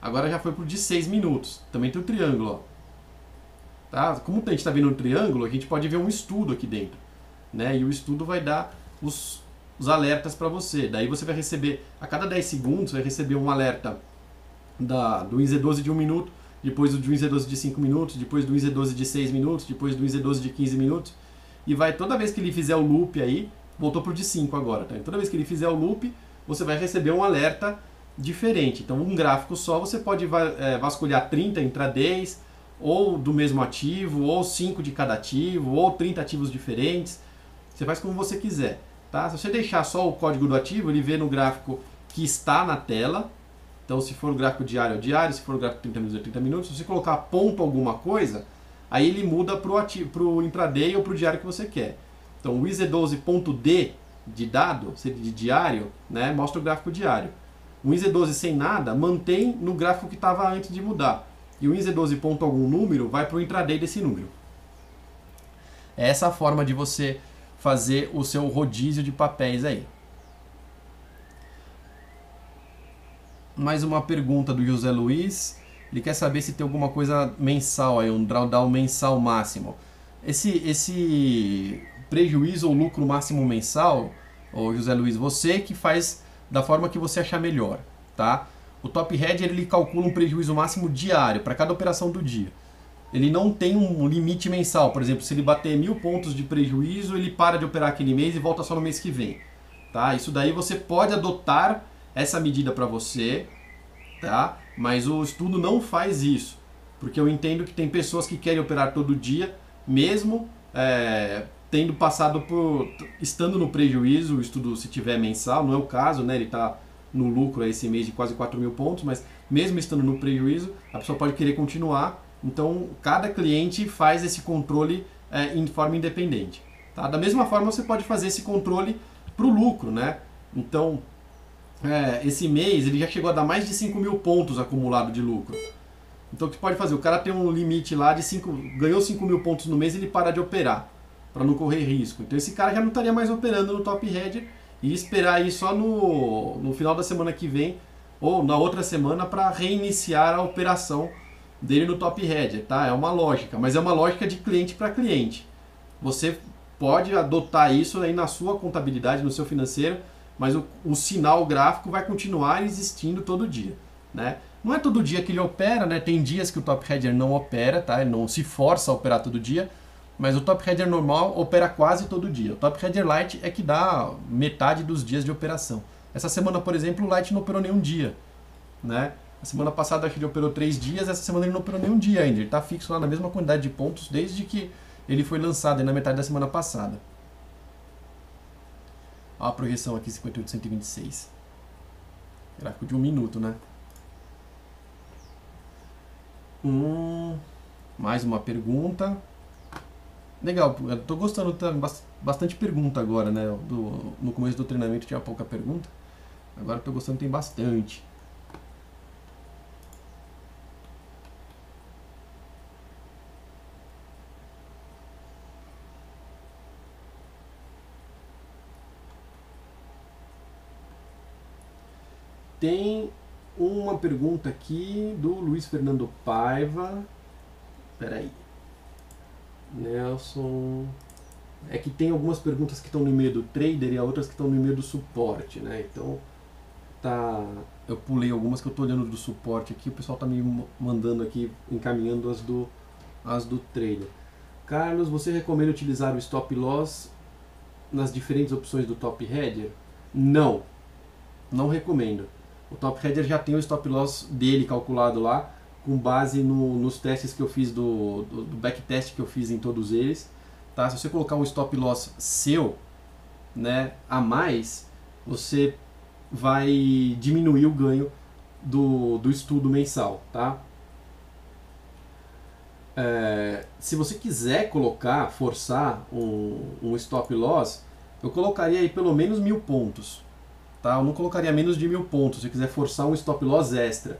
Agora já foi pro de 6 minutos. Também tem o triângulo, ó. Tá? Como a gente está vendo um triângulo, a gente pode ver um estudo aqui dentro, né? E o estudo vai dar os alertas para você. Daí você vai receber, a cada 10 segundos, vai receber um alerta do WinZ12 de 1 minuto, depois do WinZ12 de 5 minutos, depois do WinZ12 de 6 minutos, depois do WinZ12 de 15 minutos. E vai, toda vez que ele fizer o loop aí, voltou pro de 5 agora, tá? Toda vez que ele fizer o loop, você vai receber um alerta diferente. Então, um gráfico só, você pode vasculhar 30 intradays, ou do mesmo ativo, ou 5 de cada ativo, ou 30 ativos diferentes. Você faz como você quiser, tá? Se você deixar só o código do ativo, ele vê no gráfico que está na tela. Então, se for o gráfico diário, é o diário, se for o gráfico 30 minutos, é 30 minutos. Se você colocar ponto alguma coisa, aí ele muda pro intraday ou pro diário que você quer. Então o IZ12.D de dado, de diário, né, mostra o gráfico diário. O IZ12 sem nada mantém no gráfico que estava antes de mudar. E o IZ12 ponto algum número vai para o intraday desse número. É essa a forma de você fazer o seu rodízio de papéis aí. Mais uma pergunta do José Luiz. Ele quer saber se tem alguma coisa mensal aí, um drawdown mensal máximo. Esse prejuízo ou lucro máximo mensal, ô José Luiz, você que faz da forma que você achar melhor, tá? O Top Hedger ele calcula um prejuízo máximo diário para cada operação do dia. Ele não tem um limite mensal. Por exemplo, se ele bater 1000 pontos de prejuízo, ele para de operar aquele mês e volta só no mês que vem. Tá? Isso daí você pode adotar essa medida para você, tá? Mas o estudo não faz isso. Porque eu entendo que tem pessoas que querem operar todo dia, mesmo tendo passado por... estando no prejuízo, o estudo se tiver mensal, não é o caso, né? Ele está no lucro esse mês de quase 4.000 pontos, mas mesmo estando no prejuízo, a pessoa pode querer continuar. Então, cada cliente faz esse controle em forma independente. Tá? Da mesma forma, você pode fazer esse controle para o lucro, né? Então, esse mês ele já chegou a dar mais de 5.000 pontos acumulado de lucro. Então, o que pode fazer? O cara tem um limite lá de ganhou 5.000 pontos no mês, ele para de operar, para não correr risco. Então, esse cara já não estaria mais operando no Top Hedger e esperar aí só no final da semana que vem ou na outra semana para reiniciar a operação dele no Top Hedger, tá? É uma lógica, mas é uma lógica de cliente para cliente. Você pode adotar isso aí na sua contabilidade, no seu financeiro, mas o sinal gráfico vai continuar existindo todo dia, né? Não é todo dia que ele opera, né? Tem dias que o Top Hedger não opera, tá? Ele não se força a operar todo dia, mas o Top Hedger normal opera quase todo dia. O Top Hedger Lite é que dá metade dos dias de operação. Essa semana, por exemplo, o Lite não operou nenhum dia, né? A semana passada acho que ele operou 3 dias, essa semana ele não operou nenhum dia ainda. Ele está fixo lá na mesma quantidade de pontos desde que ele foi lançado aí na metade da semana passada. Olha a projeção aqui, 58,126. Gráfico de 1 minuto, né? Mais uma pergunta. Legal, eu tô gostando, tá bastante pergunta agora, né? No começo do treinamento tinha pouca pergunta. Agora eu tô gostando, tem bastante. Tem uma pergunta aqui do Luiz Fernando Paiva. Peraí. Nelson. É que tem algumas perguntas que estão no e-mail do trader e outras que estão no e-mail do suporte, né? Então, tá. Eu pulei algumas que eu tô olhando do suporte aqui, o pessoal tá me mandando aqui, encaminhando as do trader. Carlos, você recomenda utilizar o stop loss nas diferentes opções do Top Hedger? Não. Não recomendo. O Top Hedger já tem o stop loss dele calculado lá, com base nos testes que eu fiz, do backtest que eu fiz em todos eles. Tá? Se você colocar um stop loss seu, né, a mais, você vai diminuir o ganho do estudo mensal. Tá? Se você quiser forçar um stop loss, eu colocaria aí pelo menos 1.000 pontos. Tá? Eu não colocaria menos de 1.000 pontos se quiser forçar um stop loss extra.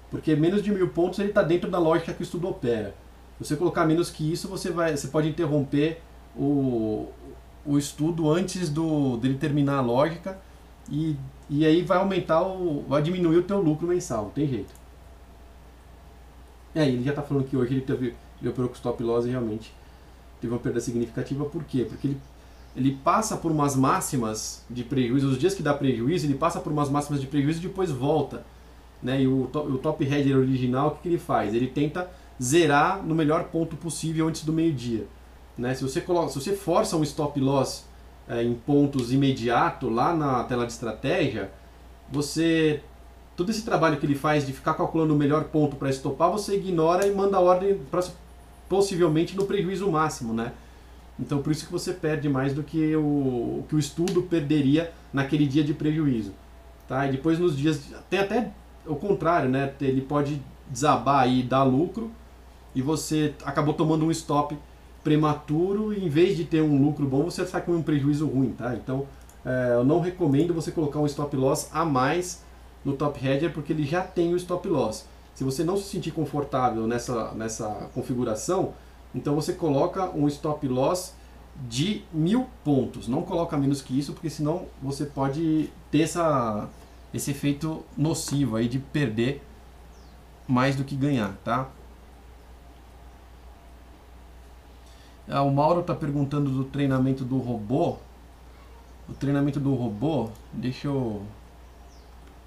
Porque menos de 1.000 pontos ele está dentro da lógica que o estudo opera. Se você colocar menos que isso, você pode interromper o estudo antes dele terminar a lógica e aí vai diminuir o teu lucro mensal, não tem jeito. Ele já está falando que hoje ele operou com stop loss e realmente teve uma perda significativa. Por quê? Porque ele passa por umas máximas de prejuízo, os dias que dá prejuízo, ele passa por umas máximas de prejuízo e depois volta. Né? E o Top Hedger original, o que ele faz? Ele tenta zerar no melhor ponto possível antes do meio-dia. Né? Se você força um stop loss em pontos imediato, lá na tela de estratégia, todo esse trabalho que ele faz de ficar calculando o melhor ponto para estopar, você ignora e manda a ordem possivelmente no prejuízo máximo. Né? Então por isso que você perde mais do que o estudo perderia naquele dia de prejuízo. Tá? E depois nos dias... Tem até o contrário, né? Ele pode desabar e dar lucro e você acabou tomando um stop prematuro e em vez de ter um lucro bom, você sai com um prejuízo ruim, tá? Então, eu não recomendo você colocar um stop loss a mais no top hedger porque ele já tem o stop loss. Se você não se sentir confortável nessa configuração, então você coloca um stop loss de 1000 pontos. Não coloca menos que isso, porque senão você pode ter esse efeito nocivo aí de perder mais do que ganhar, tá? O Mauro está perguntando do treinamento do robô. O treinamento do robô, deixa eu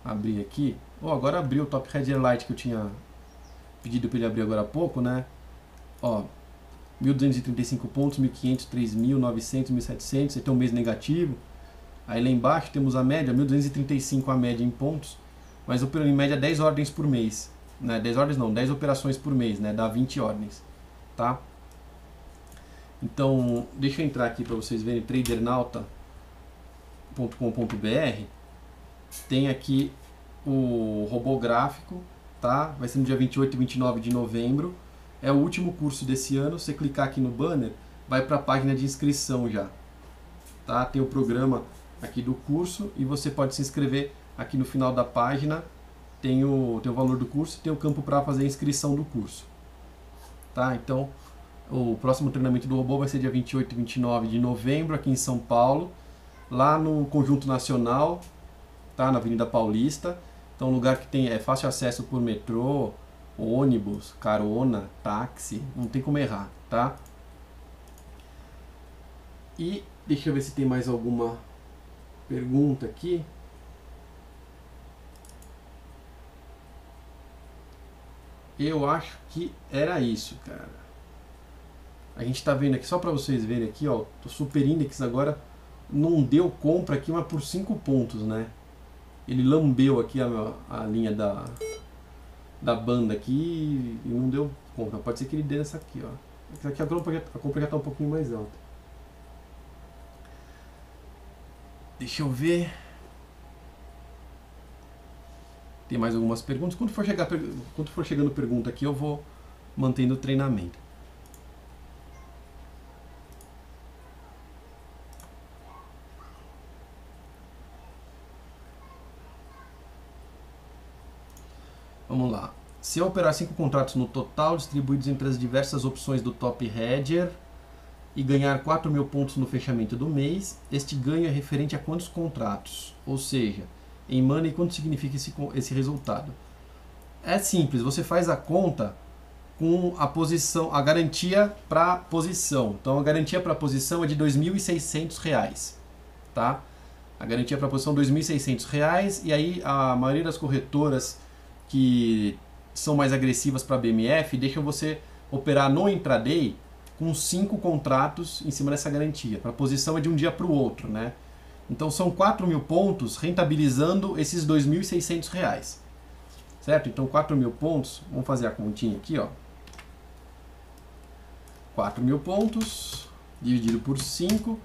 abrir aqui. Agora abriu o Top Hedger Lite que eu tinha pedido para ele abrir agora há pouco, né? 1.235 pontos, 1.500, 3.000, 900, 1.700, aí tem um mês negativo. Aí lá embaixo temos a média, 1.235 a média em pontos, mas operando em média 10 ordens por mês, né? 10 ordens não, 10 operações por mês, né? Dá 20 ordens, tá? Então, deixa eu entrar aqui para vocês verem, tradernauta.com.br. Tem aqui o robô gráfico, tá? Vai ser no dia 28 e 29 de novembro. É o último curso desse ano. Se você clicar aqui no banner, vai para a página de inscrição já, tá? Tem o programa aqui do curso e você pode se inscrever aqui no final da página. Tem o valor do curso e tem o campo para fazer a inscrição do curso, tá? Então, o próximo treinamento do robô vai ser dia 28 e 29 de novembro aqui em São Paulo, lá no Conjunto Nacional, tá? Na Avenida Paulista. Então, um lugar que é fácil acesso por metrô, ônibus, carona, táxi, não tem como errar, tá? E deixa eu ver se tem mais alguma pergunta aqui. Eu acho que era isso, cara. A gente está vendo aqui, só para vocês verem aqui, ó, o Super Index agora não deu compra aqui, mas por 5 pontos, né? Ele lambeu aqui a linha da banda aqui e não deu compra. Pode ser que ele dê nessa aqui, ó. Essa aqui a compra já está um pouquinho mais alta. Deixa eu ver. Tem mais algumas perguntas. Quando for chegando pergunta aqui, eu vou mantendo o treinamento. Vamos lá. Se eu operar 5 contratos no total, distribuídos entre as diversas opções do Top Hedger, e ganhar 4.000 pontos no fechamento do mês, este ganho é referente a quantos contratos? Ou seja, em money, quanto significa esse resultado? É simples, você faz a conta com a posição, a garantia para posição. Então a garantia para posição é de R$ 2.600, tá? A garantia para posição é R$ 2.600, e aí a maioria das corretoras que são mais agressivas para BMF deixam você operar no intraday com 5 contratos em cima dessa garantia. Para a posição é de um dia para o outro, né? Então são 4.000 pontos rentabilizando esses R$ 2.600, certo? Então 4.000 pontos, vamos fazer a continha aqui, ó. 4.000 pontos dividido por 5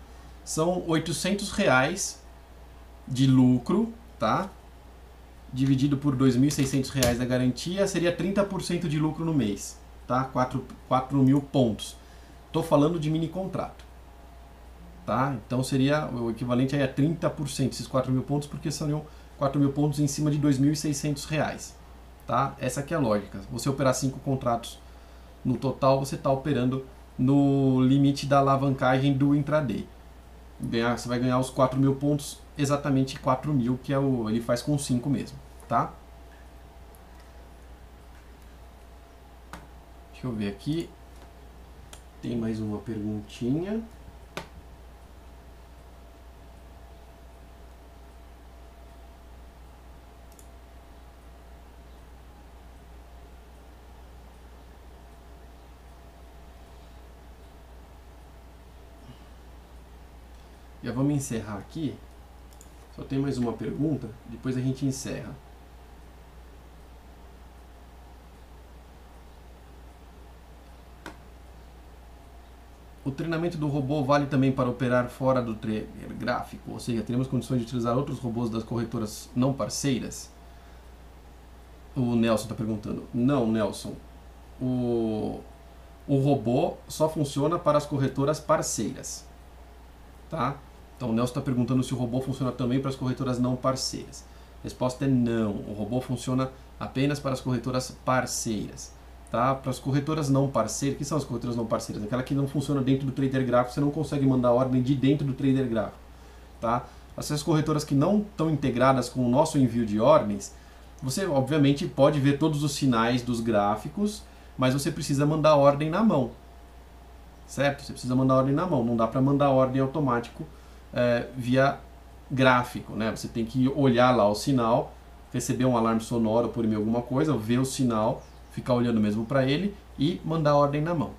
são R$ 800 de lucro, tá? Dividido por R$ 2.600 da garantia, seria 30% de lucro no mês, tá? 4.000 pontos. Estou falando de mini contrato, tá? Então seria o equivalente aí a 30%, esses 4.000 pontos, porque seriam 4.000 pontos em cima de R$ 2.600, tá? Essa aqui é a lógica. Você operar 5 contratos no total, você está operando no limite da alavancagem do intraday. Você vai ganhar os 4.000 pontos, exatamente 4.000, que ele faz com 5 mesmo, tá? Deixa eu ver aqui. Tem mais uma perguntinha. Já vamos encerrar aqui. Só tem mais uma pergunta, depois a gente encerra. O treinamento do robô vale também para operar fora do trader gráfico, ou seja, teremos condições de utilizar outros robôs das corretoras não parceiras? O Nelson está perguntando. Não, Nelson. O o robô só funciona para as corretoras parceiras, tá? Então o Nelson está perguntando se o robô funciona também para as corretoras não parceiras. A resposta é não, o robô funciona apenas para as corretoras parceiras, tá? Para as corretoras não parceiras, que são as corretoras não parceiras? Aquela que não funciona dentro do trader gráfico, você não consegue mandar ordem de dentro do trader gráfico, tá? Essas corretoras que não estão integradas com o nosso envio de ordens, você obviamente pode ver todos os sinais dos gráficos, mas você precisa mandar ordem na mão, certo? Você precisa mandar ordem na mão, não dá para mandar ordem automático via gráfico, né? Você tem que olhar lá o sinal, receber um alarme sonoro por e-mail, alguma coisa, ver o sinal, ficar olhando mesmo para ele e mandar ordem na mão.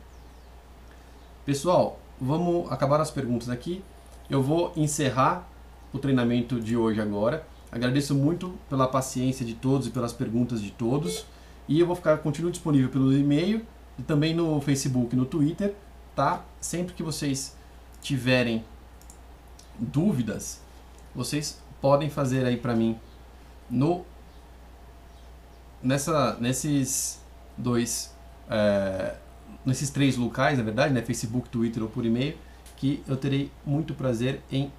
Pessoal, vamos acabar as perguntas aqui. Eu vou encerrar o treinamento de hoje agora. Agradeço muito pela paciência de todos e pelas perguntas de todos. E eu vou continuo disponível pelo e-mail e também no Facebook e no Twitter, tá? Sempre que vocês tiverem dúvidas, vocês podem fazer aí para mim nesses três locais, na verdade, né? Facebook, Twitter ou por e-mail, que eu terei muito prazer em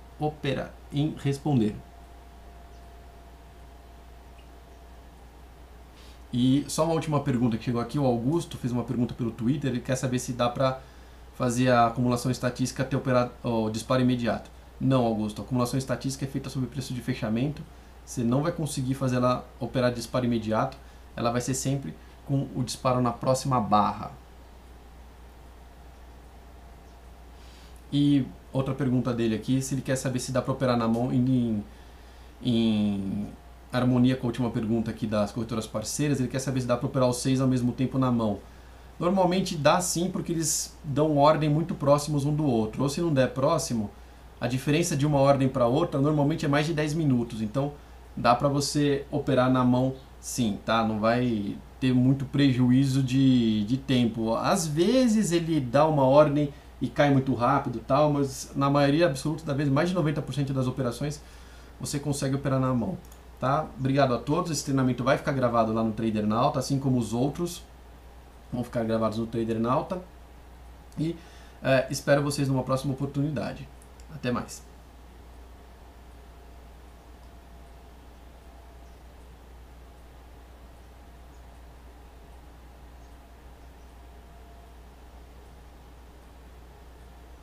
responder. E só uma última pergunta que chegou aqui, o Augusto fez uma pergunta pelo Twitter, ele quer saber se dá para fazer a acumulação estatística até operar o disparo imediato. Não, Augusto, a acumulação estatística é feita sobre preço de fechamento, você não vai conseguir fazer ela operar disparo imediato, ela vai ser sempre com o disparo na próxima barra. E outra pergunta dele aqui, se ele quer saber se dá para operar na mão em harmonia com a última pergunta aqui das corretoras parceiras, ele quer saber se dá para operar os 6 ao mesmo tempo na mão. Normalmente dá sim, porque eles dão ordem muito próximos um do outro. Ou se não der próximo, a diferença de uma ordem para outra normalmente é mais de 10 minutos. Então dá para você operar na mão sim, tá? Não vai ter muito prejuízo de tempo. Às vezes ele dá uma ordem e cai muito rápido, tal, mas na maioria absoluta das vezes, mais de 90% das operações, você consegue operar na mão. Tá? Obrigado a todos, esse treinamento vai ficar gravado lá no Trader Nauta, assim como os outros vão ficar gravados no Trader Nauta. E espero vocês numa próxima oportunidade. Até mais.